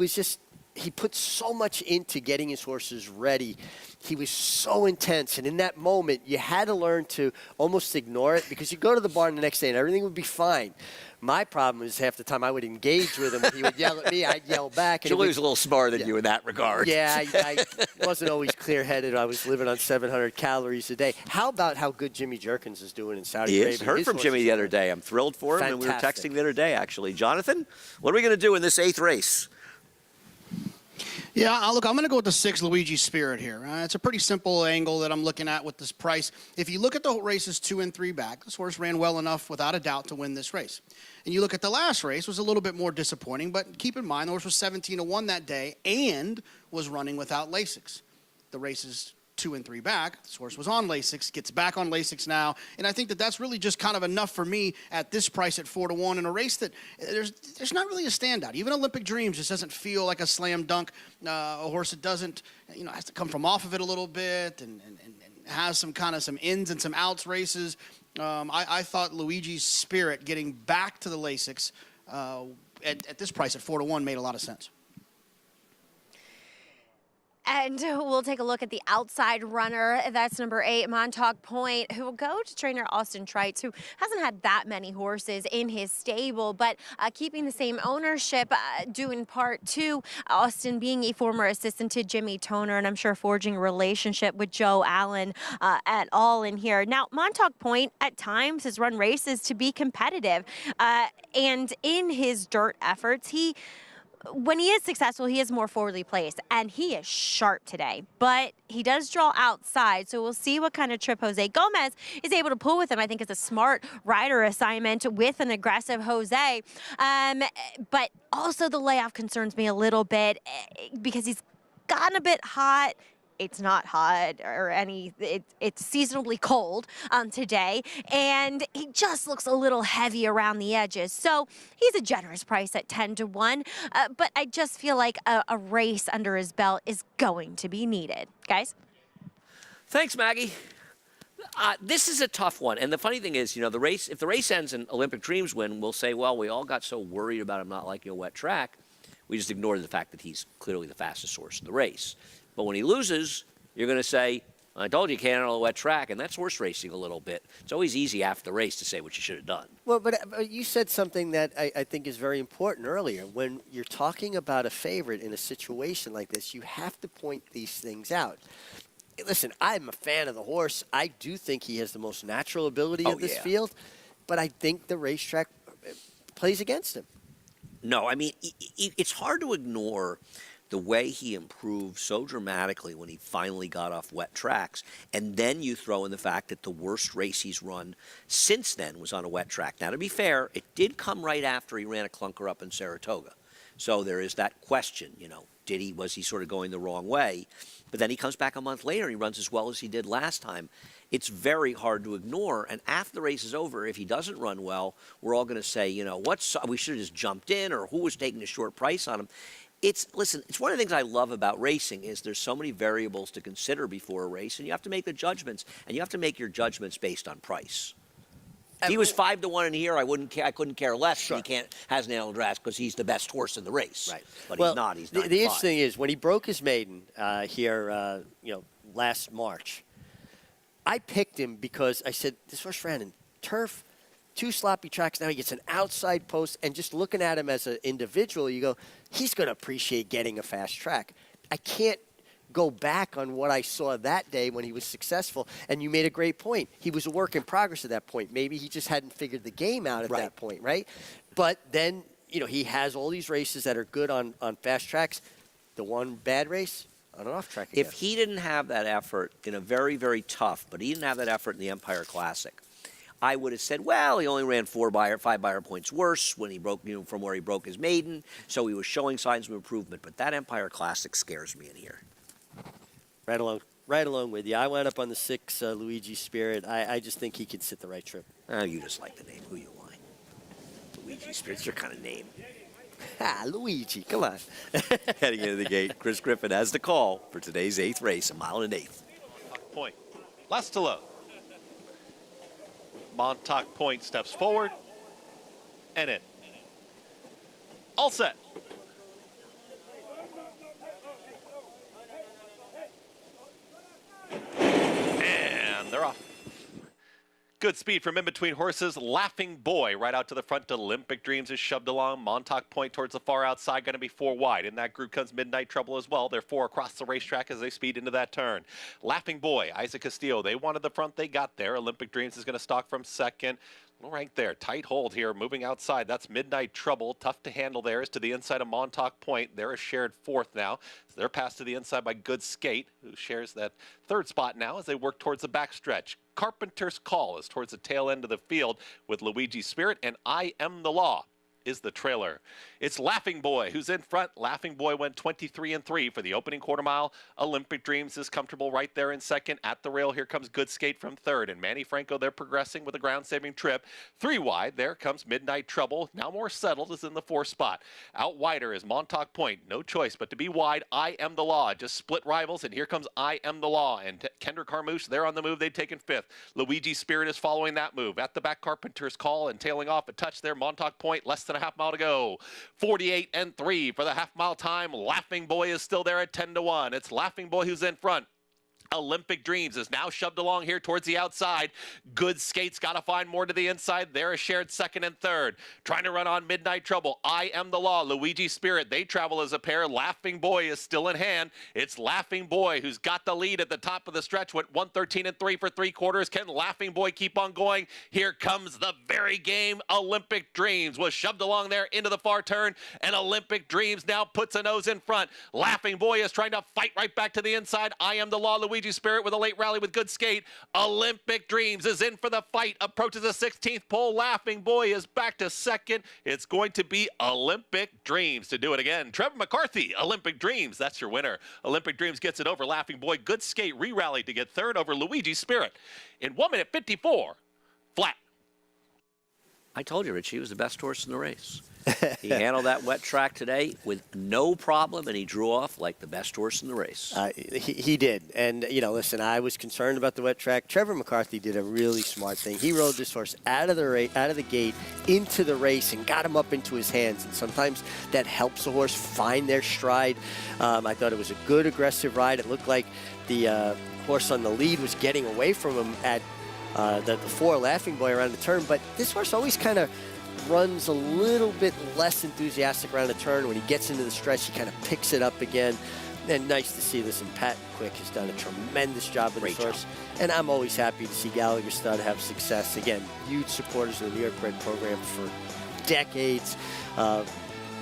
put so much into getting his horses ready. He was so intense. And in that moment, you had to learn to almost ignore it because you go to the barn the next day and everything would be fine. My problem is half the time I would engage with him. He would yell at me. I'd yell back. And Julie was a little smarter than you in that regard. Yeah, I wasn't always clear-headed. I was living on 700 calories a day. How about how good Jimmy Jerkins is doing in Saudi Arabia? He is. Heard from Jimmy the other day. I'm thrilled for him, and we were texting the other day, actually. Jonathan, what are we going to do in this 8th race? Yeah, look, I'm going to go with the 6 Luigi Spirit here. It's a pretty simple angle that I'm looking at with this price. If you look at the races 2 and 3 back, this horse ran well enough without a doubt to win this race. And you look at the last race, it was a little bit more disappointing, but keep in mind the horse was 17-1 that day and was running without Lasix. The races 2 and 3 back, this horse was on Lasix, gets back on Lasix now, and I think that that's really just kind of enough for me at this price at 4-1 in a race that there's not really a standout. Even Olympic Dreams just doesn't feel like a slam dunk. A horse that doesn't, has to come from off of it a little bit and has some ins and some outs races. I thought Luigi's Spirit getting back to the Lasix at this price at 4-1 made a lot of sense. And we'll take a look at the outside runner. That's number 8, Montauk Point, who will go to trainer Austin Treitz, who hasn't had that many horses in his stable, but keeping the same ownership, due in part to Austin being a former assistant to Jimmy Toner, and I'm sure forging a relationship with Joe Allen at all in here. Now, Montauk Point at times has run races to be competitive, and in his dirt efforts, when he is successful, he is more forwardly placed, and he is sharp today. But he does draw outside, so we'll see what kind of trip Jose Gomez is able to pull with him. I think it's a smart rider assignment with an aggressive Jose. But also the layoff concerns me a little bit because he's gotten a bit hot. It's not hot or it's seasonably cold today, and he just looks a little heavy around the edges. So he's a generous price at 10-1, but I just feel like a race under his belt is going to be needed. Guys? Thanks, Maggie. This is a tough one, and the funny thing is, if the race ends and Olympic Dreams win, we'll say, well, we all got so worried about him not liking a wet track, we just ignored the fact that he's clearly the fastest horse in the race. But when he loses, you're going to say, I told you can't handle a wet track, and that's horse racing a little bit. It's always easy after the race to say what you should have done. Well, but you said something that I think is very important earlier. When you're talking about a favorite in a situation like this, you have to point these things out. Listen, I'm a fan of the horse. I do think he has the most natural ability of this field, but I think the racetrack plays against him. No, I mean, it's hard to ignore the way he improved so dramatically when he finally got off wet tracks. And then you throw in the fact that the worst race he's run since then was on a wet track. Now, to be fair, it did come right after he ran a clunker up in Saratoga. So there is that question, was he sort of going the wrong way? But then he comes back a month later and he runs as well as he did last time. It's very hard to ignore. And after the race is over, if he doesn't run well, we're all going to say, we should have just jumped in, or who was taking a short price on him. It's one of the things I love about racing is there's so many variables to consider before a race, and you have to make the judgments, and you have to make your judgments based on price. If he was 5-1 in here, I couldn't care less. Sure. He has nailed draft because he's the best horse in the race. Right. But well, he's not. He's the 95. interesting thing is when he broke his maiden here, last March, I picked him because I said this horse ran in turf, 2 sloppy tracks. Now he gets an outside post, and just looking at him as an individual, you go, he's going to appreciate getting a fast track. I can't go back on what I saw that day when he was successful, and you made a great point. He was a work in progress at that point. Maybe he just hadn't figured the game out at that point, right? But then, he has all these races that are good on fast tracks. The one bad race on an off track again. If he didn't have that effort in a very, very tough, but he didn't have that effort in the Empire Classic, I would have said, well, he only ran 5 Beyer points worse when he broke, from where he broke his maiden, so he was showing signs of improvement. But that Empire Classic scares me in here. Right along with you. I went up on the 6 Luigi Spirit. I just think he can sit the right trip. Oh, you just like the name. Who you want? Luigi Spirit's your kind of name. Luigi, come on. Heading into the gate, Chris Griffin has the call for today's 8th race, 1 1/8 miles. Point. Last to low. Montauk Point steps forward and in. All set. And they're off. Good speed from in between horses. Laughing Boy right out to the front. Olympic Dreams is shoved along. Montauk Point towards the far outside, going to be 4 wide. In that group comes Midnight Trouble as well. They're 4 across the racetrack as they speed into that turn. Laughing Boy, Isaac Castillo, they wanted the front, they got there. Olympic Dreams is going to stalk from second. Right there, tight hold here, moving outside. That's Midnight Trouble. Tough to handle there is to the inside of Montauk Point. They're a shared 4th now. So they're passed to the inside by Good Skate, who shares that 3rd spot now as they work towards the backstretch. Carpenter's Call is towards the tail end of the field with Luigi Spirit, and I Am the Law is the trailer. It's Laughing Boy who's in front. Laughing Boy went 23-3 for the opening quarter mile. Olympic Dreams is comfortable right there in second. At the rail, here comes Good Skate from 3rd. And Manny Franco, they're progressing with a ground-saving trip. 3 wide, there comes Midnight Trouble. Now more settled, is in the 4th spot. Out wider is Montauk Point. No choice but to be wide. I Am the Law. Just split rivals, and here comes I Am the Law. And Kendrick Harmouche, they're on the move. They've taken 5th. Luigi Spirit is following that move. At the back, Carpenter's Call, and tailing off a touch there. Montauk Point, less than a half mile to go. 48-3 for the half-mile time. Laughing Boy is still there at 10-1. It's Laughing Boy who's in front. Olympic Dreams is now shoved along here towards the outside. Good Skate's got to find more to the inside. They're a shared 2nd and 3rd. Trying to run on Midnight Trouble. I Am the Law. Luigi Spirit. They travel as a pair. Laughing Boy is still in hand. It's Laughing Boy who's got the lead at the top of the stretch. Went 113-3 for 3 quarters. Can Laughing Boy keep on going? Here comes the very game. Olympic Dreams was shoved along there into the far turn, and Olympic Dreams now puts a nose in front. Laughing Boy is trying to fight right back to the inside. I Am the Law. Luigi Spirit with a late rally with Good Skate. Olympic Dreams is in for the fight. Approaches the 16th pole. Laughing Boy is back to 2nd. It's going to be Olympic Dreams to do it again. Trevor McCarthy, Olympic Dreams. That's your winner. Olympic Dreams gets it over Laughing Boy. Good Skate re-rallied to get 3rd over Luigi Spirit in 1:54 flat. I told you, Rich, he was the best horse in the race. He handled that wet track today with no problem, and he drew off like the best horse in the race. He did. And, listen, I was concerned about the wet track. Trevor McCarthy did a really smart thing. He rode this horse out of the gate into the race and got him up into his hands. And sometimes that helps the horse find their stride. I thought it was a good, aggressive ride. It looked like the horse on the lead was getting away from him at the 4 Laughing Boy around the turn. But this horse always kind of runs a little bit less enthusiastic around the turn. When he gets into the stretch, he kind of picks it up again. And nice to see this. And Pat Quick has done a tremendous job with this horse. And I'm always happy to see Gallagher Stud have success. Again, huge supporters of the New York Bred program for decades.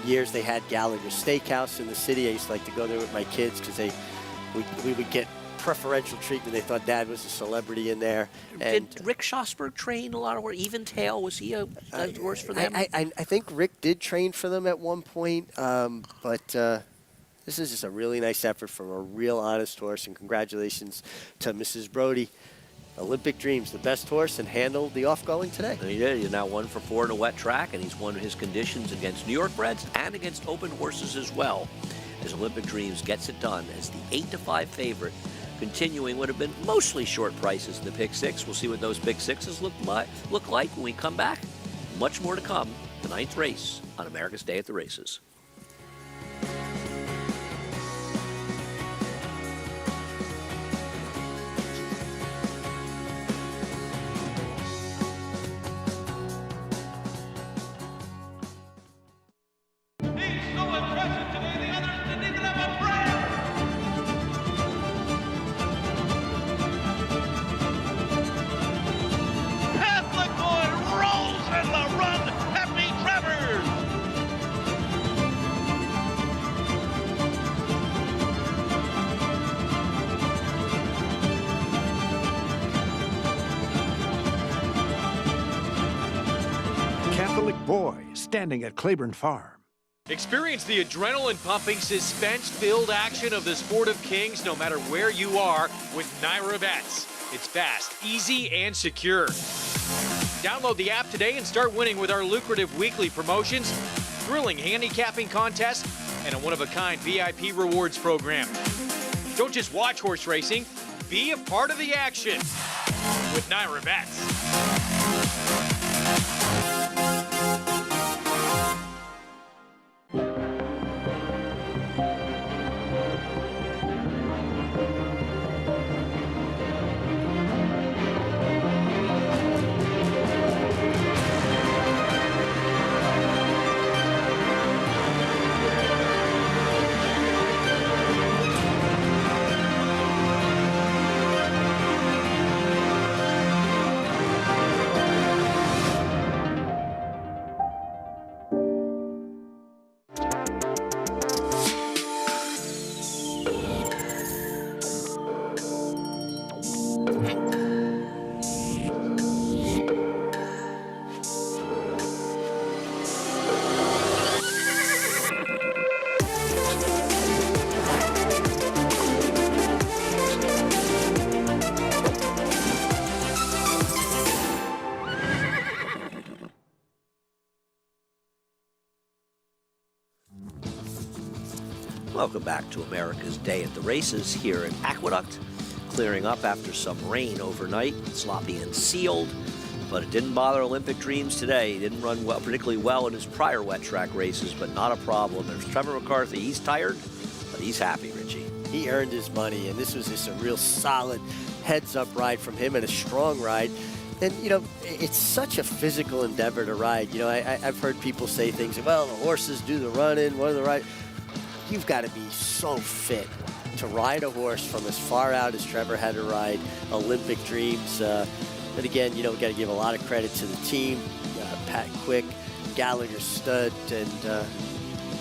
Years they had Gallagher Steakhouse in the city. I used to like to go there with my kids because we would get preferential treatment. They thought Dad was a celebrity in there. And Did Rick Schosberg train a lot of work? Even Tail, was he a horse for them? I think Rick did train for them at one point, but this is just a really nice effort from a real honest horse, and congratulations to Mrs. Brody. Olympic Dreams, the best horse, and handled the off-going today. He did. He's now 1 for 4 in a wet track, and he's won his conditions against New York breds and against open horses as well. As Olympic Dreams gets it done as the 8-5 favorite, continuing what have been mostly short prices in the Pick Six. We'll see what those Pick Sixes look like when we come back. Much more to come. The 9th race on America's Day at the Races. Boy standing at Claiborne Farm. Experience the adrenaline-pumping, suspense-filled action of the Sport of Kings no matter where you are with Naira Bets. It's fast, easy, and secure. Download the app today and start winning with our lucrative weekly promotions, thrilling handicapping contests, and a one-of-a-kind VIP rewards program. Don't just watch horse racing, be a part of the action with Naira Bets. Welcome back to America's Day at the Races here at Aqueduct. Clearing up after some rain overnight, sloppy and sealed, but it didn't bother Olympic Dreams today. He didn't run particularly well in his prior wet track races, but not a problem. There's Trevor McCarthy. He's tired, but he's happy, Richie. He earned his money, and this was just a real solid heads-up ride from him and a strong ride. And, you know, it's such a physical endeavor to ride. You know, I've heard people say things, well, the horses do the running, what are the ride? You've got to be so fit to ride a horse from as far out as Trevor had to ride Olympic Dreams. But again, you know, we've got to give a lot of credit to the team, Pat Quick, Gallagher Stud, and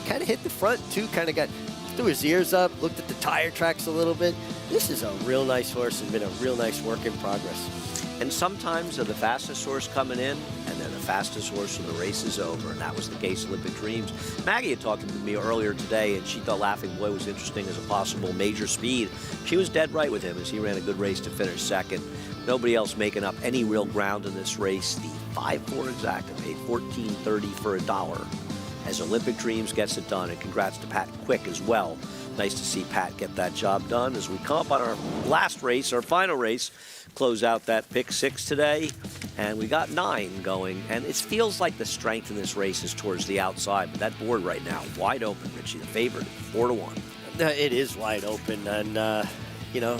kind of hit the front too, kind of threw his ears up, looked at the tire tracks a little bit. This is a real nice horse and been a real nice work in progress. And sometimes they're the fastest horse coming in, and they're the fastest horse when the race is over, and that was the case of Olympic Dreams. Maggie had talked to me earlier today, and she thought Laughing Boy was interesting as a possible major speed. She was dead right with him as he ran a good race to finish second. Nobody else making up any real ground in this race. The 5-4 exacta paid $14.30 for $1 as Olympic Dreams gets it done, and congrats to Pat Quick as well. Nice to see Pat get that job done as we come up on our last race, our final race, close out that pick six today, and we got 9 going, and it feels like the strength in this race is towards the outside, but that board right now, wide open, Richie, the favorite, 4-1. It is wide open, and you know,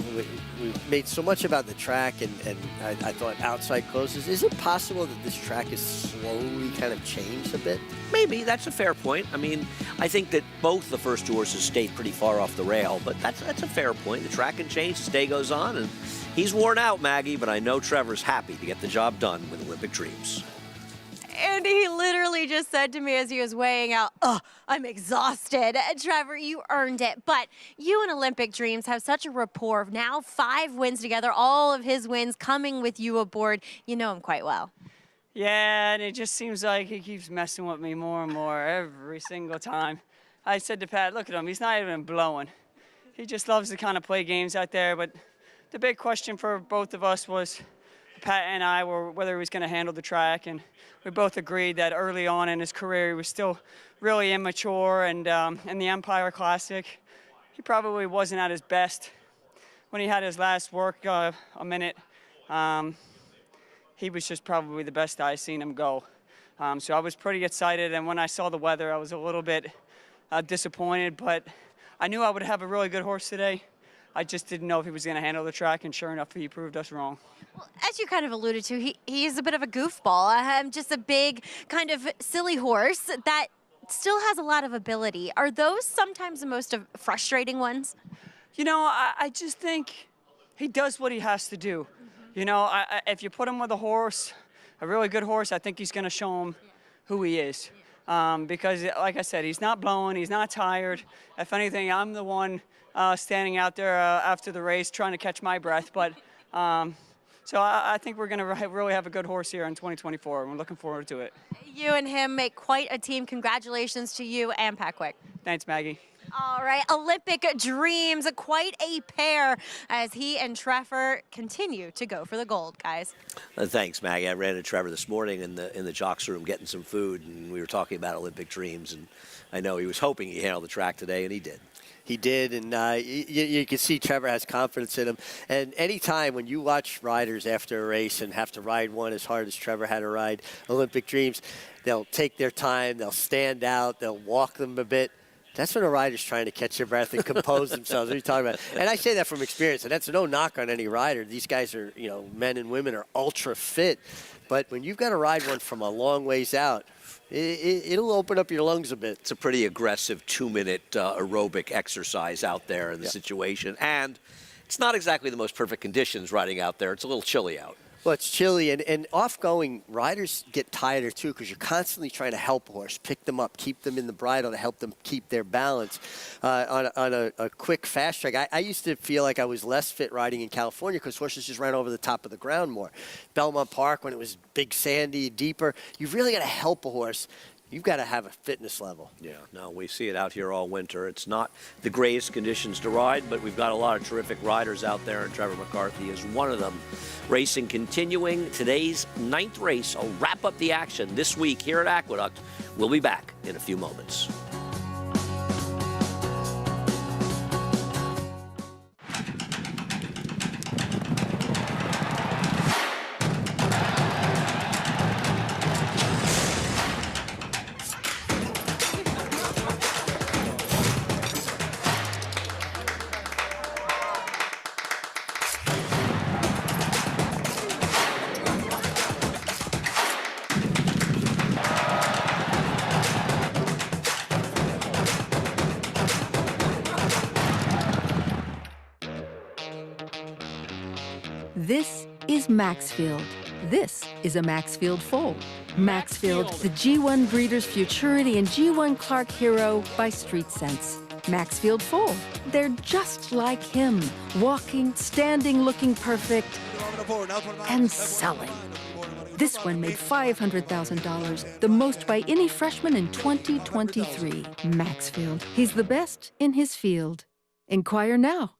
we made so much about the track, and I thought outside closes. Is it possible that this track is slowly kind of changed a bit? Maybe, that's a fair point. I mean, I think that both the first two horses stayed pretty far off the rail, but that's a fair point. The track can change as the day goes on, and he's worn out, Maggie, but I know Trevor's happy to get the job done with Olympic Dreams. And he literally just said to me as he was weighing out, "Oh, I'm exhausted." Trevor, you earned it. But you and Olympic Dreams have such a rapport. Now 5 wins together, all of his wins coming with you aboard. You know him quite well. Yeah, and it just seems like he keeps messing with me more and more every single time. I said to Pat, look at him, he's not even blowing. He just loves to kind of play games out there. But the big question for both of us was, Pat and I, were whether he was going to handle the track. And we both agreed that early on in his career, he was still really immature. And in the Empire Classic, he probably wasn't at his best. When he had his last work a minute, he was just probably the best I've seen him go. So I was pretty excited, and when I saw the weather, I was a little bit disappointed, but I knew I would have a really good horse today. I just didn't know if he was going to handle the track, and sure enough, he proved us wrong. Well, as you kind of alluded to, he is a bit of a goofball, just a big kind of silly horse that still has a lot of ability. Are those sometimes the most frustrating ones? You know, I just think he does what he has to do. You know, if you put him with a horse, a really good horse, I think he's going to show him who he is. Because, like I said, he's not blowing, he's not tired. If anything, I'm the one standing out there after the race trying to catch my breath. But so I think we're going to really have a good horse here in 2024, and we're looking forward to it. You and him make quite a team. Congratulations to you and Paddock. Thanks, Maggie. All right, Olympic Dreams, quite a pair as he and Trevor continue to go for the gold, guys. Thanks, Maggie. I ran into Trevor this morning in the jocks room getting some food, and we were talking about Olympic Dreams, and I know he was hoping he handled the track today, and he did. He did, and you can see Trevor has confidence in him. And anytime when you watch riders after a race and have to ride one as hard as Trevor had to ride Olympic Dreams, they'll take their time, they'll stand out, they'll walk them a bit. That's when a rider's trying to catch their breath and compose themselves. What are you talking about? And I say that from experience, and that's no knock on any rider. These guys are, you know, men and women are ultra fit. But when you've got to ride one from a long ways out, it'll open up your lungs a bit. It's a pretty aggressive 2-minute aerobic exercise out there in the situation. And it's not exactly the most perfect conditions riding out there. It's a little chilly out. Well, it's chilly, and off-going riders get tighter, too, because you're constantly trying to help a horse, pick them up, keep them in the bridle to help them keep their balance. On a quick fast track, I used to feel like I was less fit riding in California because horses just ran over the top of the ground more. Belmont Park, when it was big, sandy, deeper, you've really got to help a horse. You've got to have a fitness level. Yeah, no, we see it out here all winter. It's not the greatest conditions to ride, but we've got a lot of terrific riders out there, and Trevor McCarthy is one of them. Racing continuing. Today's 9th race will wrap up the action this week here at Aqueduct. We'll be back in a few moments. This is Maxfield. This is a Maxfield foal. Maxfield, the G1 Breeders' Futurity and G1 Clark Hero by Street Sense. Maxfield foal. They're just like him. Walking, standing, looking perfect, and selling. This one made $500,000, the most by any freshman in 2023. Maxfield. He's the best in his field. Inquire now.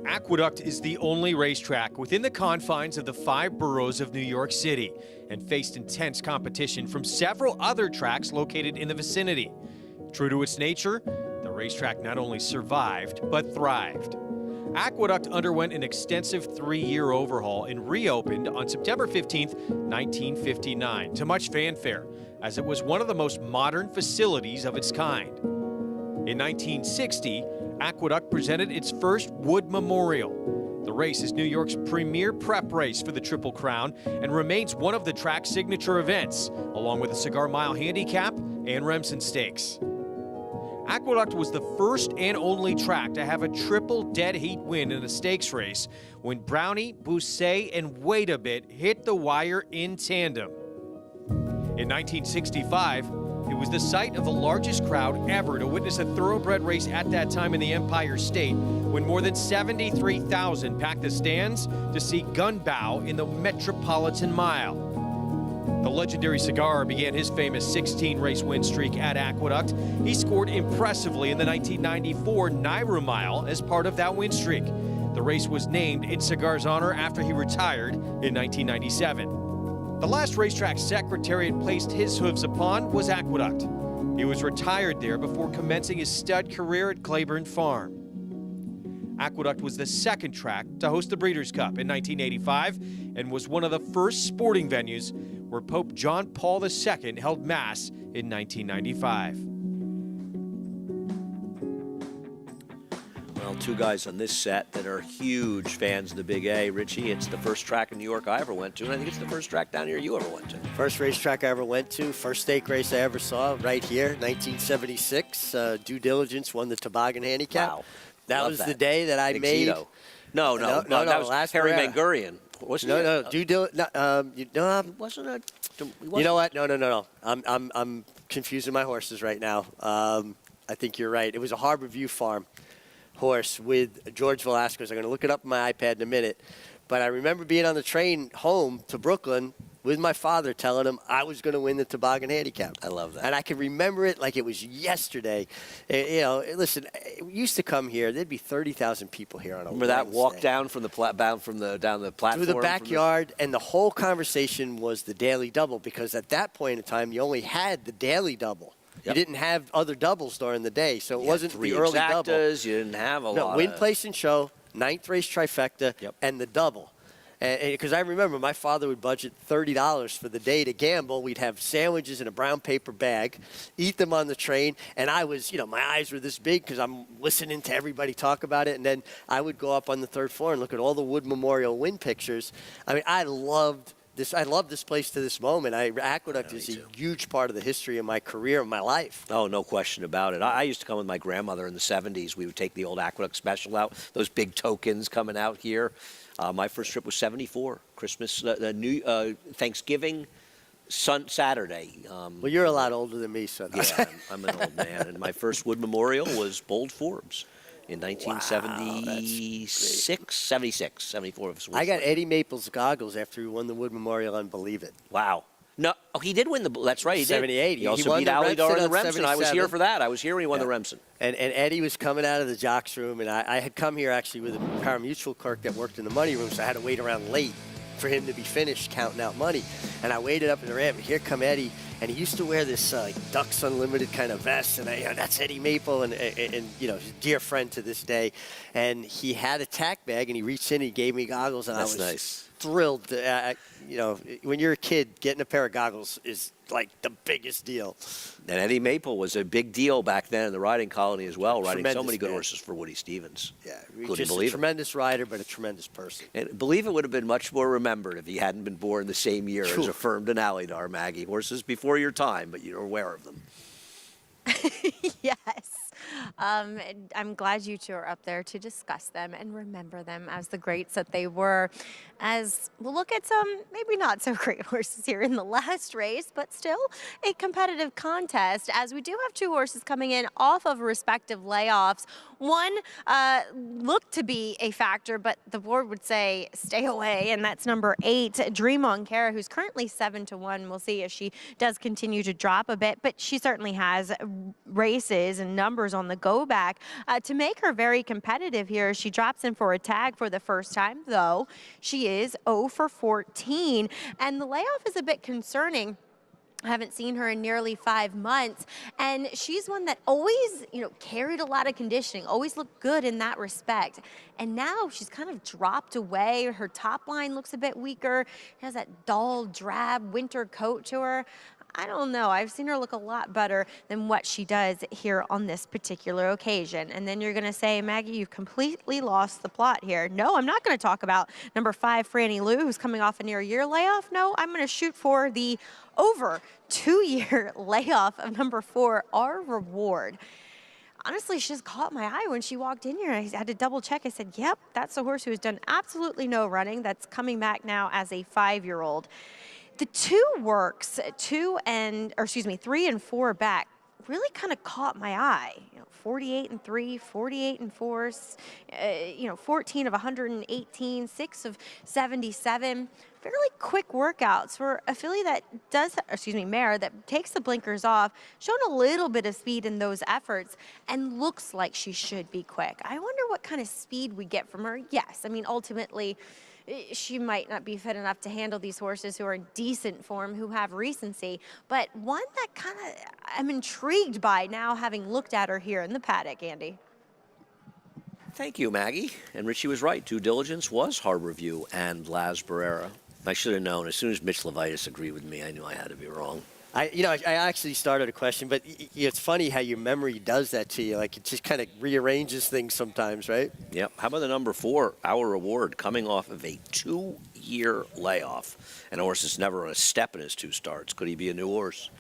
Aqueduct is the only racetrack within the confines of the 5 boroughs of New York City and faced intense competition from several other tracks located in the vicinity. True to its nature, the racetrack not only survived, but thrived. Aqueduct underwent an extensive 3-year overhaul and reopened on September 15, 1959, to much fanfare, as it was one of the most modern facilities of its kind. In 1960, Aqueduct presented its first Wood Memorial. The race is New York's premier prep race for the Triple Crown and remains one of the track's signature events, along with the Cigar Mile Handicap and Remsen Stakes. Aqueduct was the first and only track to have a triple dead heat win in a stakes race when Brownie, Bousset, and Wait a Bit hit the wire in tandem. In 1965, it was the site of the largest crowd ever to witness a thoroughbred race at that time in the Empire State, when more than 73,000 packed the stands to see Gunbow in the Metropolitan Mile. The legendary Cigar began his famous 16-race win streak at Aqueduct. He scored impressively in the 1994 Naira Mile as part of that win streak. The race was named in Cigar's honor after he retired in 1997. The last racetrack Secretariat placed his hooves upon was Aqueduct. He was retired there before commencing his stud career at Claiborne Farm. Aqueduct was the second track to host the Breeders' Cup in 1985 and was one of the first sporting venues where Pope John Paul II held Mass in 1995. Well, 2 guys on this set that are huge fans of the Big A. Richie, it's the first track in New York I ever went to, and I think it's the first track down here you ever went to. First racetrack I ever went to, first stake race I ever saw, right here, 1976. Due Diligence won the Toboggan Handicap. Wow. That Love was that. the day that I made. No, that was last Harry Pereira. Mangurian. Wasn't it? No, Due Diligence. Wasn't it? You know what? No. I'm confusing my horses right now. I think you're right. It was a Harbor View Farm horse with George Velasquez. I'm going to look it up on my iPad in a minute. But I remember being on the train home to Brooklyn with my father telling him I was going to win the Toboggan Handicap. I love that. And I can remember it like it was yesterday. Listen, we used to come here. There'd be 30,000 people here on a Remember that walk Wednesday. down from down the platform? Through the backyard, and the whole conversation was the Daily Double, because at that point in time, you only had the Daily Double. Yep. You didn't have other doubles during the day, so it You wasn't had 3 the early double. exactas, you didn't have a lot Win, of... place, and show, 9th race trifecta, and the double. Because I remember my father would budget $30 for the day to gamble. We'd have sandwiches in a brown paper bag, eat them on the train, and I was, my eyes were this big because I'm listening to everybody talk about it, and then I would go up on the 3rd floor and look at all the Wood Memorial win pictures. I mean, I loved this. I love this place to this moment. Aqueduct is a huge part of the history of my career and my life. Oh, no question about it. I used to come with my grandmother in the 70s. We would take the old Aqueduct special out, those big tokens coming out here. My first trip was 74, Christmas, Thanksgiving, Saturday. Well, you're a lot older than me, son. Yeah, I'm an old man. And my first Wood Memorial was Bold Forbes in 1976, 76, 74. I got Eddie Maples goggles after he won the Wood Memorial on Believe It. Wow. No, he did win that's right, he 78. did. He also won beat the Alidar in the Remsen Remsen. I was here for that. I was here when he won the Remsen. And Eddie was coming out of the jocks room, and I had come here actually with a parimutuel clerk that worked in the money room, so I had to wait around late for him to be finished counting out money. And I waited up in the ramp, and here come Eddie, and he used to wear this Ducks Unlimited kind of vest, and that's Eddie Maple, and he's a dear friend to this day. And he had a tack bag, and he reached in and he gave me goggles, and That's I was nice. thrilled. When you're a kid, getting a pair of goggles is like the biggest deal. And Eddie Maple was a big deal back then in the riding colony as well, riding so Tremendous many good man. horses for Woody Stevens. Yeah, Couldn't just believe a tremendous rider, but a tremendous person. And Believe It would have been much more remembered if he hadn't been born the same year as Affirmed and Alidar, Maggie. Horses before your time, but you're aware of them. Yes. I'm glad you two are up there to discuss them and remember them as the greats that they were. As we'll look at some maybe not so great horses here in the last race, but still a competitive contest, as we do have 2 horses coming in off of respective layoffs. One looked to be a factor, but the board would say stay away, and that's number 8, Dream on Kara, who's currently 7-1. We'll see if she does continue to drop a bit, but she certainly has races and numbers on the go back to make her very competitive here. She drops in for a tag for the first time, though. She is 0 for 14, and the layoff is a bit concerning. I haven't seen her in nearly 5 months, and she's one that always, carried a lot of conditioning, always looked good in that respect. And now she's kind of dropped away. Her top line looks a bit weaker. She has that dull, drab winter coat to her. I don't know. I've seen her look a lot better than what she does here on this particular occasion. And then you're going to say, Maggie, you've completely lost the plot here. No, I'm not going to talk about number 5, Franny Lou, who's coming off a near-year layoff. No, I'm going to shoot for the over 2-year layoff of number 4, Our Reward. Honestly, she just caught my eye when she walked in here. I had to double check. I said, yep, that's a horse who has done absolutely no running. That's coming back now as a 5-year-old. The 2 works, 3 and 4 back, really kind of caught my eye. 48 and 3, 48 and 4, 14 of 118, 6 of 77. Fairly quick workouts for a filly that mare that takes the blinkers off, shown a little bit of speed in those efforts, and looks like she should be quick. I wonder what kind of speed we get from her. Yes, ultimately, she might not be fit enough to handle these horses who are in decent form, who have recency, but one that kind of I'm intrigued by now, having looked at her here in the paddock, Andy. Thank you, Maggie. And Richie was right. Due diligence was Harbor View and Las Barrera. I should have known. As soon as Mitch Levitas agreed with me, I knew I had to be wrong. I actually started a question, but it's funny how your memory does that to you. Like, it just kind of rearranges things sometimes, right? Yep. How about the number 4, Our Reward, coming off of a 2-year layoff? And a horse that's never on a step in his 2 starts. Could he be a new horse?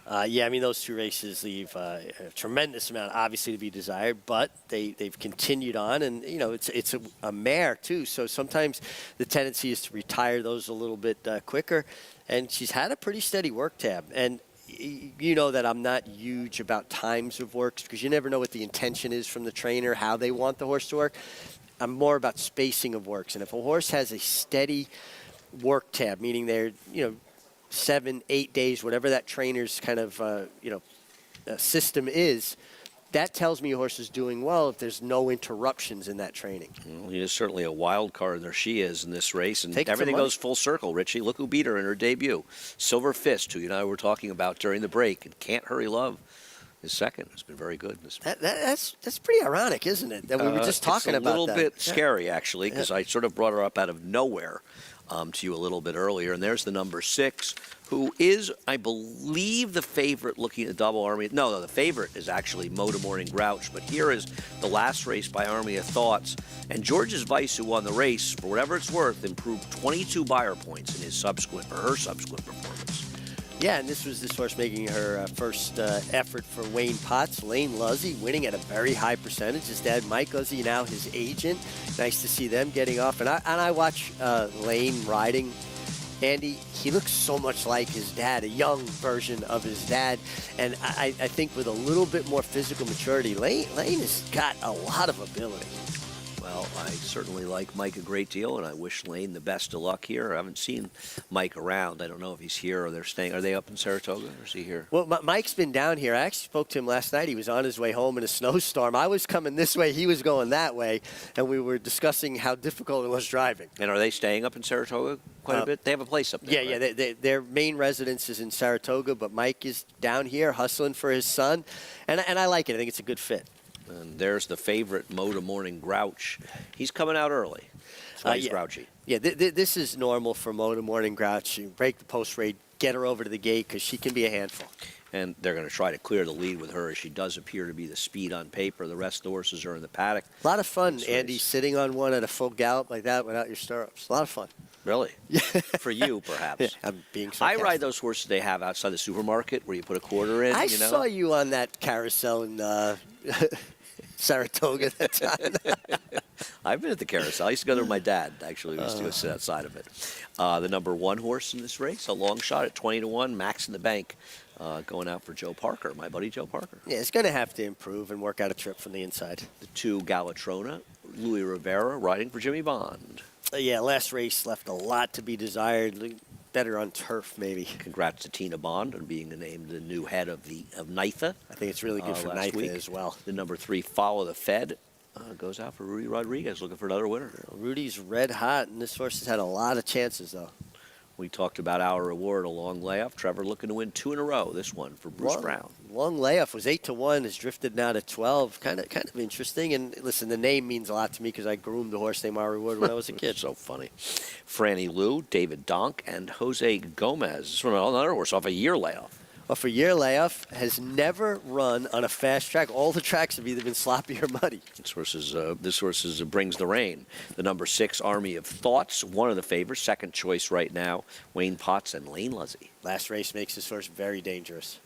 Those 2 races leave a tremendous amount, obviously, to be desired, but they've continued on, and, it's a mare, too, so sometimes the tendency is to retire those a little bit quicker, and she's had a pretty steady work tab, and you know that I'm not huge about times of works because you never know what the intention is from the trainer, how they want the horse to work. I'm more about spacing of works, and if a horse has a steady work tab, meaning they're, 7, 8 days, whatever that trainer's kind of, system is, that tells me a horse is doing well if there's no interruptions in that training. Well, he is certainly a wild card. There she is in this race, and Take everything goes full circle, Richie. Look who beat her in her debut. Silver Fist, who you and I were talking about during the break, and Can't Hurry Love is second. It's been very good. That's pretty ironic, isn't it? That we were just talking about that. It's a little bit scary, actually, because I sort of brought her up out of nowhere to you a little bit earlier. And there's the number 6, who is, I believe, the favorite looking at Double Army. No, the favorite is actually Motor Morning Grouch. But here is the last race by Army of Thoughts. And George's Vice, who won the race, for whatever it's worth, improved 22 buyer points in her subsequent performance. Yeah, and this horse making her first effort for Wayne Potts. Lane Luzzy winning at a very high percentage. His dad, Mike Luzzy, now his agent. Nice to see them getting off. And I watch Lane riding. Andy, he looks so much like his dad, a young version of his dad. And I think with a little bit more physical maturity, Lane has got a lot of ability. Well, I certainly like Mike a great deal, and I wish Lane the best of luck here. I haven't seen Mike around. I don't know if he's here or they're staying. Are they up in Saratoga, or is he here? Well, Mike's been down here. I actually spoke to him last night. He was on his way home in a snowstorm. I was coming this way. He was going that way, and we were discussing how difficult it was driving. And are they staying up in Saratoga quite a bit? They have a place up there, right? Yeah. Their main residence is in Saratoga, but Mike is down here hustling for his son, and I like it. I think it's a good fit. And there's the favorite, Motor Morning Grouch. He's coming out early. That's why he's grouchy. Yeah, this is normal for Motor Morning Grouch. You break the post raid, get her over to the gate because she can be a handful. And they're going to try to clear the lead with her, as she does appear to be the speed on paper. The rest of the horses are in the paddock. A lot of fun, Andy, sitting on one at a full gallop like that without your stirrups. A lot of fun. Really? For you, perhaps. Yeah, I'm being sarcastic. I ride those horses they have outside the supermarket where you put a quarter in. I saw you on that carousel in Saratoga that time. I've been at the carousel. I used to go there with my dad, actually. We used to go sit outside of it. The number 1 horse in this race, a long shot at 20-1, Max in the Bank. going out for Joe Parker, my buddy Joe Parker. Yeah, it's going to have to improve and work out a trip from the inside. The 2 Galatrona, Louis Rivera riding for Jimmy Bond. Yeah, last race left a lot to be desired. Better on turf, maybe. Congrats to Tina Bond on being named the new head of NYTHA. I think it's really good for NYTHA as well. The number 3, Follow the Fed, goes out for Rudy Rodriguez, looking for another winner. Rudy's red hot, and this horse has had a lot of chances, though. We talked about our reward, a long layoff. Trevor looking to win 2 in a row. This one for Bruce Brown. Long layoff was 8-1, has drifted now to 12. Kind of interesting. And listen, the name means a lot to me because I groomed a horse named Our Reward when I was a kid. So funny. Franny Lou, David Donk, and Jose Gomez. This one, another horse off a year layoff. Off a year layoff, has never run on a fast track. All the tracks have either been sloppy or muddy. This horse brings the rain. The number 6, Army of Thoughts, one of the favorites. Second choice right now, Wayne Potts and Lane Luzzy. Last race makes this horse very dangerous.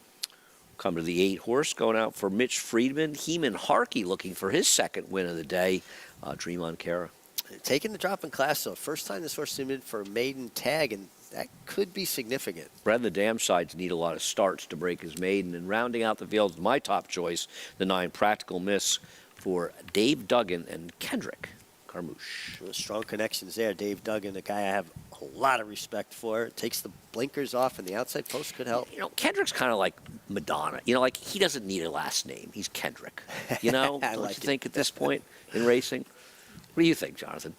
Come to the 8 horse, going out for Mitch Friedman. Heeman Harkey looking for his second win of the day. Dream on Cara. Taking the drop in class, though. First time this horse submitted for a maiden tag, and that could be significant. Brad and the Dam Sides need a lot of starts to break his maiden. And rounding out the field, my top choice, the 9, Practical Miss for Dave Duggan and Kendrick Carmouche. Strong connections there. Dave Duggan, a guy I have a lot of respect for. Takes the blinkers off, and the outside post could help. You know, Kendrick's kind of like Madonna. You know, like he doesn't need a last name. He's Kendrick. You know, I don't like you think at this point in racing? What do you think, Jonathan?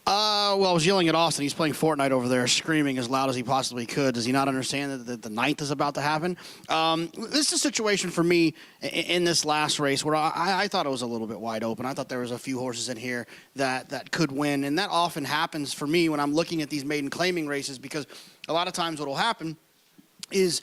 Well, I was yelling at Austin. He's playing Fortnite over there, screaming as loud as he possibly could. Does he not understand that the 9th is about to happen? This is a situation for me in this last race where I thought it was a little bit wide open. I thought there was a few horses in here that could win, and that often happens for me when I'm looking at these maiden claiming races, because a lot of times what will happen is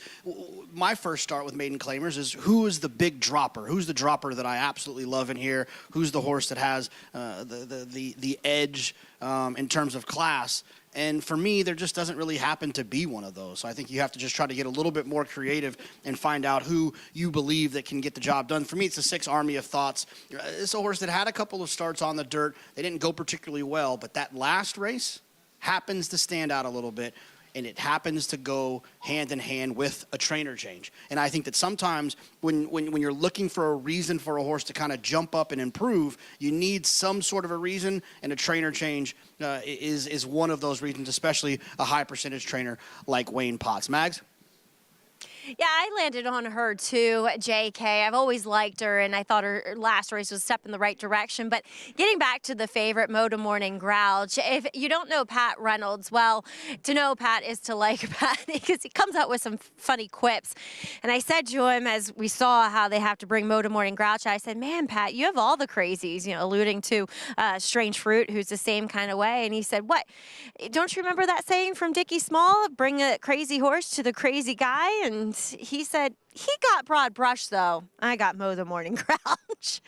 my first start with maiden claimers is who is the big dropper? Who's the dropper that I absolutely love in here? Who's the horse that has the edge in terms of class? And for me, there just doesn't really happen to be one of those. So I think you have to just try to get a little bit more creative and find out who you believe that can get the job done. For me, it's the 6, Army of Thoughts. It's a horse that had a couple of starts on the dirt. They didn't go particularly well, but that last race happens to stand out a little bit. And it happens to go hand in hand with a trainer change. And I think that sometimes when you're looking for a reason for a horse to kind of jump up and improve, you need some sort of a reason, and a trainer change is one of those reasons, especially a high percentage trainer like Wayne Potts. Mags? Yeah, I landed on her too, JK. I've always liked her, and I thought her last race was a step in the right direction. But getting back to the favorite, Moda Morning Grouch, if you don't know Pat Reynolds, well, to know Pat is to like Pat, because he comes out with some funny quips. And I said to him, as we saw how they have to bring Moda Morning Grouch, I said, man, Pat, you have all the crazies, you know, alluding to Strange Fruit, who's the same kind of way. And he said, what? Don't you remember that saying from Dickie Small? Bring a crazy horse to the crazy guy? And he said, he got broad brush, though. I got Mo the Morning Grouch.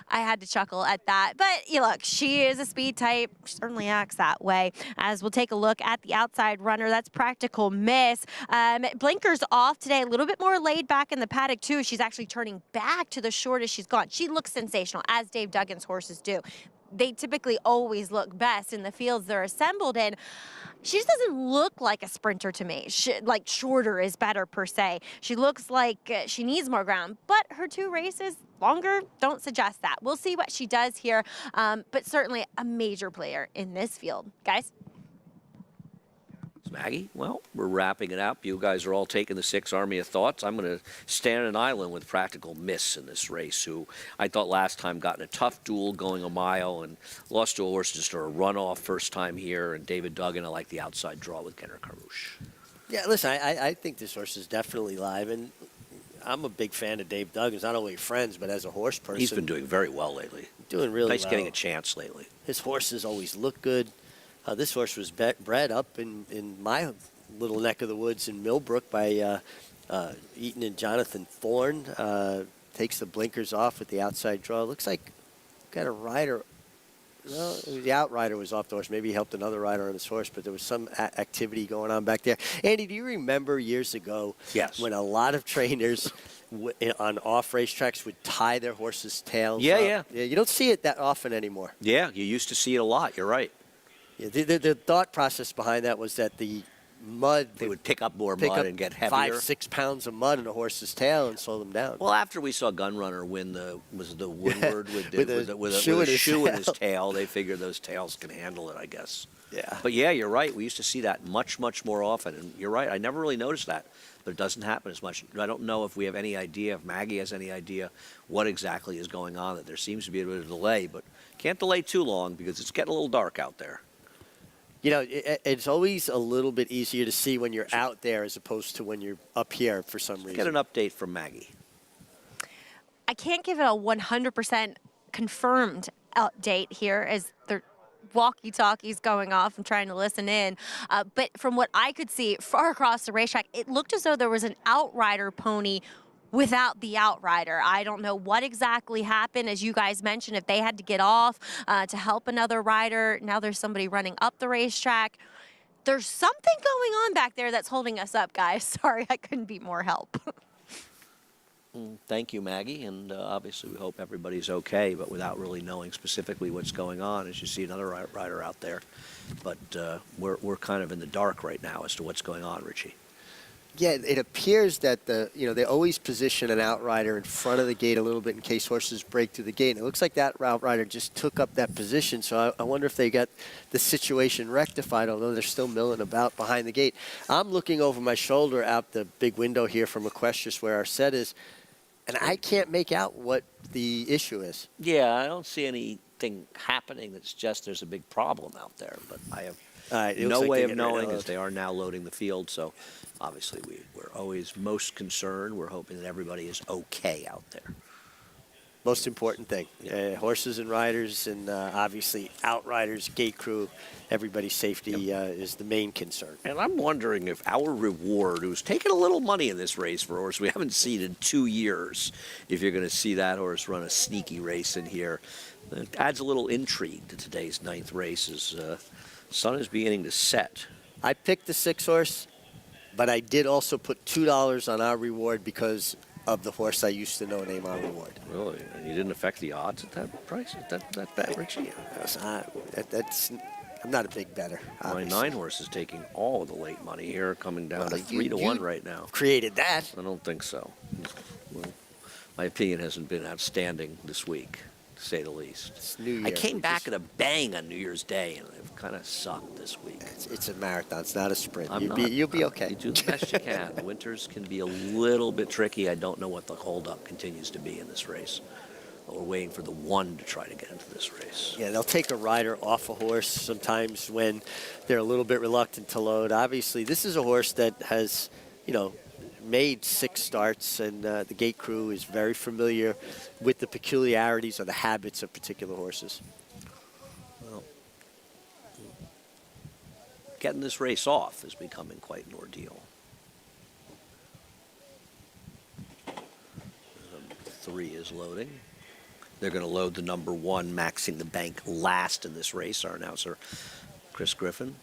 I had to chuckle at that. But you look, she is a speed type. She certainly acts that way. As we'll take a look at the outside runner, that's Practical Miss. Blinkers off today, a little bit more laid back in the paddock, too. She's actually turning back to the shortest she's gone. She looks sensational, as Dave Duggan's horses do. They typically always look best in the fields they're assembled in. She just doesn't look like a sprinter to me. Like shorter is better per se. She looks like she needs more ground, but her 2 races longer don't suggest that. We'll see what she does here, but certainly a major player in this field. Guys? Maggie, well, we're wrapping it up. You guys are all taking the 6 Army of Thoughts. I'm going to stand an island with Practical Miss in this race, who I thought last time got in a tough duel going a mile and lost to a horse just a runoff first time here. And David Duggan, I like the outside draw with Kendrick Carmouche. Yeah, listen, I think this horse is definitely live, and I'm a big fan of Dave Duggan, not only friends, but as a horse person. He's been doing very well lately. Doing really well. Nice getting a chance lately. His horses always look good. This horse was bred up in my little neck of the woods in Millbrook by Eaton and Jonathan Thorne. Takes the blinkers off with the outside draw. Looks like got a rider. No, the outrider was off the horse. Maybe he helped another rider on his horse, but there was some activity going on back there. Andy, do you remember years ago when a lot of trainers on off racetracks would tie their horses' tails up? Yeah. You don't see it that often anymore. Yeah, you used to see it a lot. You're right. Yeah, the thought process behind that was that the mud. They would pick up more mud and get heavier. 5-6 pounds of mud in a horse's tail and slow them down. Well, after we saw Gunrunner win the Woodward with a shoe in his tail, they figured those tails can handle it, I guess. Yeah. But yeah, you're right. We used to see that much more often, and you're right. I never really noticed that, but it doesn't happen as much. I don't know if we have any idea, if Maggie has any idea what exactly is going on. That there seems to be a bit of a delay, but can't delay too long because it's getting a little dark out there. You know, it's always a little bit easier to see when you're out there as opposed to when you're up here for some reason. Get an update from Maggie. I can't give it a 100% confirmed update here as they're walkie-talkies going off. I'm trying to listen in. But from what I could see far across the racetrack, it looked as though there was an outrider pony without the outrider. I don't know what exactly happened. As you guys mentioned, if they had to get off to help another rider, now there's somebody running up the racetrack. There's something going on back there that's holding us up, guys. Sorry, I couldn't be more help. Thank you, Maggie, and obviously we hope everybody's okay, but without really knowing specifically what's going on, as you see another rider out there. But we're kind of in the dark right now as to what's going on, Richie. Yeah, it appears that they always position an outrider in front of the gate a little bit in case horses break through the gate. And it looks like that outrider just took up that position. So I wonder if they got the situation rectified, although they're still milling about behind the gate. I'm looking over my shoulder out the big window here from Equestrius where our set is, and I can't make out what the issue is. Yeah, I don't see anything happening. It's just there's a big problem out there, but I have no way of knowing as they are now loading the field. So obviously we're always most concerned. We're hoping that everybody is okay out there. Most important thing. Horses and riders and obviously outriders, gate crew, everybody's safety is the main concern. And I'm wondering if Our Reward, who's taken a little money in this race for a horse we haven't seen in 2 years, if you're going to see that horse run a sneaky race in here. It adds a little intrigue to today's 9th race as sun is beginning to set. I picked the 6 horse, but I did also put $2 on Our Reward because of the horse I used to know named Our Reward. Really? And you didn't affect the odds at that price? That bet, Richie? I'm not a big bettor. My 9 horse is taking all of the late money here, coming down to 3-1 right now. Created that? I don't think so. Well, my opinion hasn't been outstanding this week, to say the least. It's New Year. I came back at a bang on New Year's Day, and I've kind of sucked this week. It's a marathon. It's not a sprint. You'll be okay. You do the best you can. The winters can be a little bit tricky. I don't know what the holdup continues to be in this race. But we're waiting for the one to try to get into this race. Yeah, they'll take a rider off a horse sometimes when they're a little bit reluctant to load. Obviously, this is a horse that has, made 6 starts, and the gate crew is very familiar with the peculiarities or the habits of particular horses. Well, getting this race off is becoming quite an ordeal. 3 is loading. They're going to load the number 1, maxing the bank last in this race. Our announcer, Chris Griffin,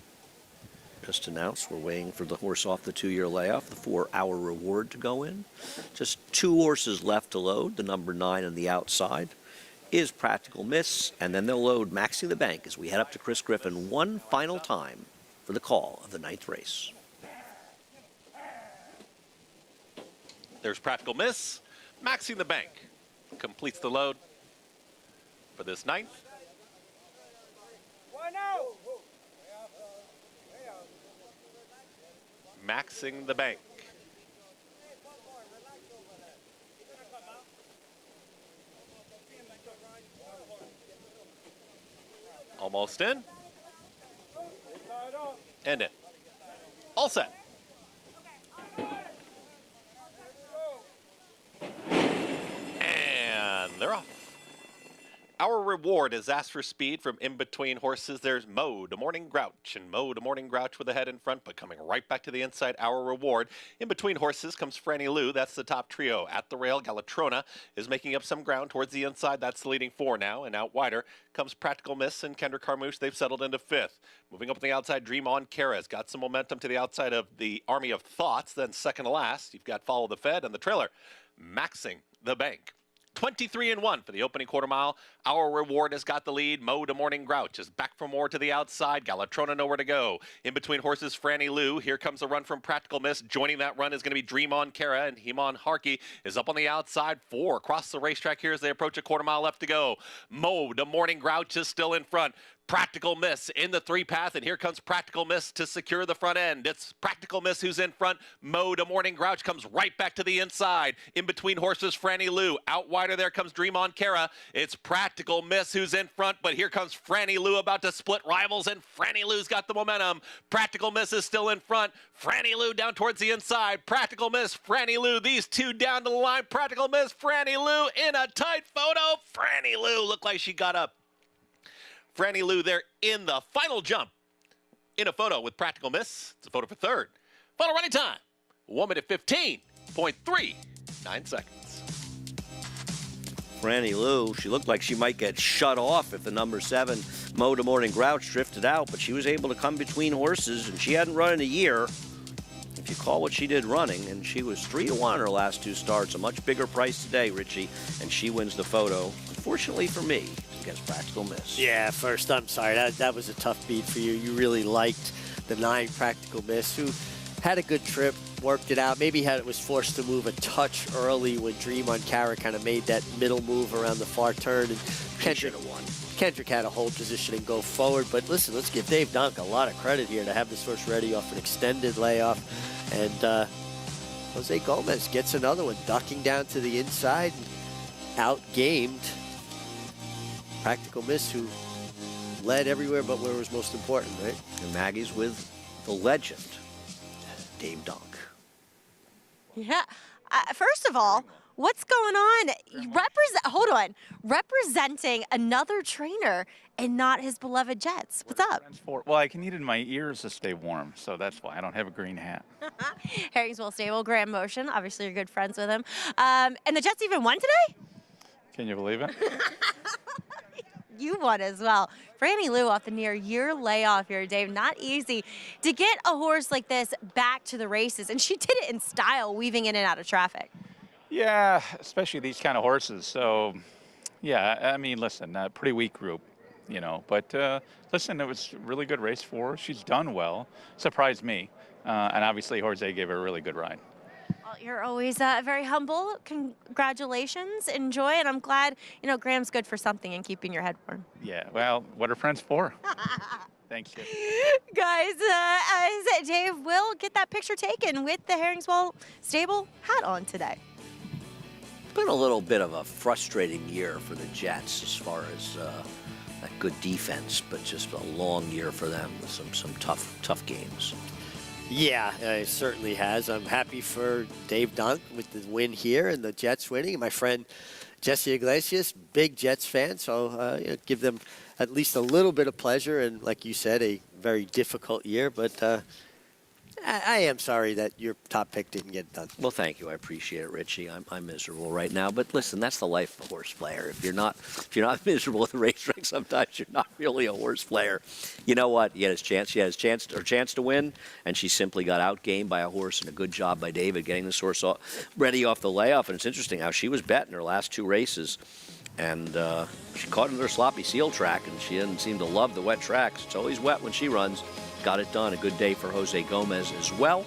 just announced we're waiting for the horse off the 2-year layoff, the 4 Our Reward to go in. Just 2 horses left to load. The number 9 on the outside is Practical Miss, and then they'll load maxing the bank as we head up to Chris Griffin one final time for the call of the 9th race. There's Practical Miss, maxing the bank. Completes the load for this 9th. Maxing the bank. Almost in. And in. All set. And they're off. Our Reward is asked for speed from in between horses. There's Mo to Morning Grouch, and Mo to Morning Grouch with the head in front, but coming right back to the inside, Our Reward. In between horses comes Franny Lou. That's the top trio. At the rail, Galatrona is making up some ground towards the inside. That's the leading 4 now, and out wider comes Practical Miss and Kendrick Carmouche. They've settled into 5th. Moving up on the outside, Dream On Kara's got some momentum to the outside of the Army of Thoughts. Then second to last, you've got Follow the Fed and the trailer, maxing the bank. 23-1 for the opening quarter mile. Our Reward has got the lead. Mo de Morning Grouch is back for more to the outside. Galatrona nowhere to go. In between horses, Franny Lou. Here comes a run from Practical Miss. Joining that run is going to be Dream on Kara, and Himon Harkey is up on the outside. 4 across the racetrack here as they approach a quarter mile left to go. Mo de Morning Grouch is still in front. Practical Miss in the 3-path, and here comes Practical Miss to secure the front end. It's Practical Miss who's in front. Mo de Morning Grouch comes right back to the inside. In between horses, Franny Lou. Out wider, there comes Dream on Kara. It's Practical Miss who's in front, but here comes Franny Lou about to split rivals, and Franny Lou's got the momentum. Practical Miss is still in front. Franny Lou down towards the inside. Practical Miss, Franny Lou. These two down to the line. Practical Miss, Franny Lou in a tight photo. Franny Lou looked like she got up. Franny Lou there in the final jump in a photo with Practical Miss. It's a photo for third. Final running time, 1 minute 15.39 seconds. Franny Lou, she looked like she might get shut off if the number 7 Mo de Morning Grouch drifted out, but she was able to come between horses, and she hadn't run in a year. If you call what she did running, and she was 3-1 her last 2 starts, a much bigger price today, Richie, and she wins the photo. Unfortunately for me, against Practical Miss. Yeah, first, I'm sorry. That was a tough beat for you. You really liked the 9 Practical Miss, who had a good trip, worked it out. Maybe was forced to move a touch early when Dream on Kara kind of made that middle move around the far turn. And Kendrick won. Kendrick had a hold position and go forward. But listen, let's give Dave Dunk a lot of credit here to have this horse ready off an extended layoff. And Jose Gomez gets another one, ducking down to the inside, out-gamed Practical Miss, who led everywhere but where it was most important, right? And Maggie's with the legend, Dave Dunk. Yeah. First of all, what's going on? Hold on. Representing another trainer and not his beloved Jets. What's up? Well, I needed my ears to stay warm, so that's why I don't have a green hat. Herringswell Stable, Grand Motion. Obviously, you're good friends with him. And the Jets even won today? Can you believe it? You won as well. Franny Lou off the near year layoff here, Dave. Not easy to get a horse like this back to the races. And she did it in style, weaving in and out of traffic. Yeah, especially these kind of horses. So, yeah, I mean, listen, pretty weak group, you know. But, listen, it was a really good race for her. She's done well. Surprised me. And obviously, Jose gave her a really good ride. Well, you're always very humble. Congratulations. Enjoy. And I'm glad, Graham's good for something and keeping your head warm. Yeah, well, what are friends for? Thanks, kid. Guys, as Dave will get that picture taken with the Herringswell Stable hat on today. It's been a little bit of a frustrating year for the Jets as far as that good defense, but just a long year for them with some tough games. Yeah, it certainly has. I'm happy for Dave Dunk with the win here and the Jets winning. My friend Jesse Iglesias, big Jets fan, so give them at least a little bit of pleasure. And like you said, a very difficult year, but I am sorry that your top pick didn't get done. Well, thank you. I appreciate it, Richie. I'm miserable right now, but listen, that's the life of a horse player. If you're not miserable at the racetrack, sometimes you're not really a horse player. You know what? She had his chance to win, and she simply got outgained by a horse, and a good job by David getting this horse ready off the layoff. And it's interesting how she was betting her last 2 races, and she caught another sloppy seal track, and she didn't seem to love the wet tracks. It's always wet when she runs. Got it done. A good day for Jose Gomez as well.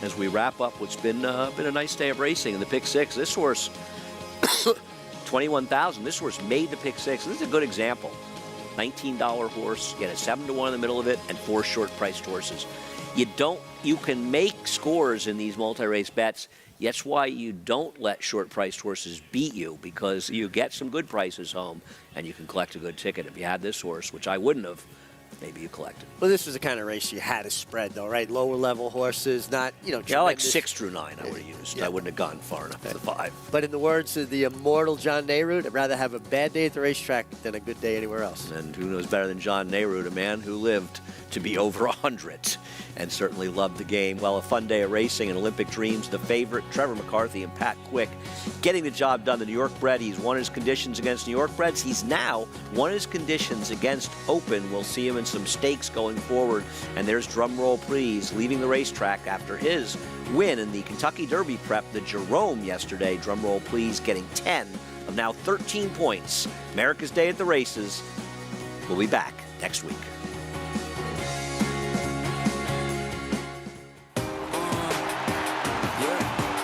As we wrap up what's been a nice day of racing in the Pick 6. This horse, 21,000. This horse made the Pick 6. This is a good example. $19 horse. You had a 7-1 in the middle of it, and 4 short-priced horses. You can make scores in these multi-race bets. That's why you don't let short-priced horses beat you, because you get some good prices home, and you can collect a good ticket. If you had this horse, which I wouldn't have, maybe you collected. Well, this was the kind of race you had to spread, though, right? Lower level horses, not, Yeah, I like 6 through 9 I would have used. Yeah. I wouldn't have gone far enough to 5. But in the words of the immortal John Nehru, I'd rather have a bad day at the racetrack than a good day anywhere else. And who knows better than John Nehru, a man who lived to be over 100 and certainly loved the game. Well, a fun day of racing and Olympic dreams. The favorite, Trevor McCarthy and Pat Quick, getting the job done. The New York bred, he's won his conditions against New York breds. He's now won his conditions against Open. We'll see him determine some stakes going forward. And there's drum roll please, leaving the racetrack after his win in the Kentucky Derby prep, the Jerome yesterday. Drum roll please, getting 10 of now 13 points. America's Day at the races. We'll be back next week.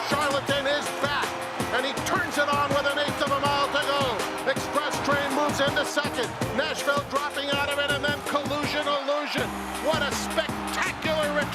Charlatan is back, and he turns it on with an eighth of a mile to go. Express Train moves into second. Nashville dropping out of it, and then Collusion Illusion. What a spectacular return.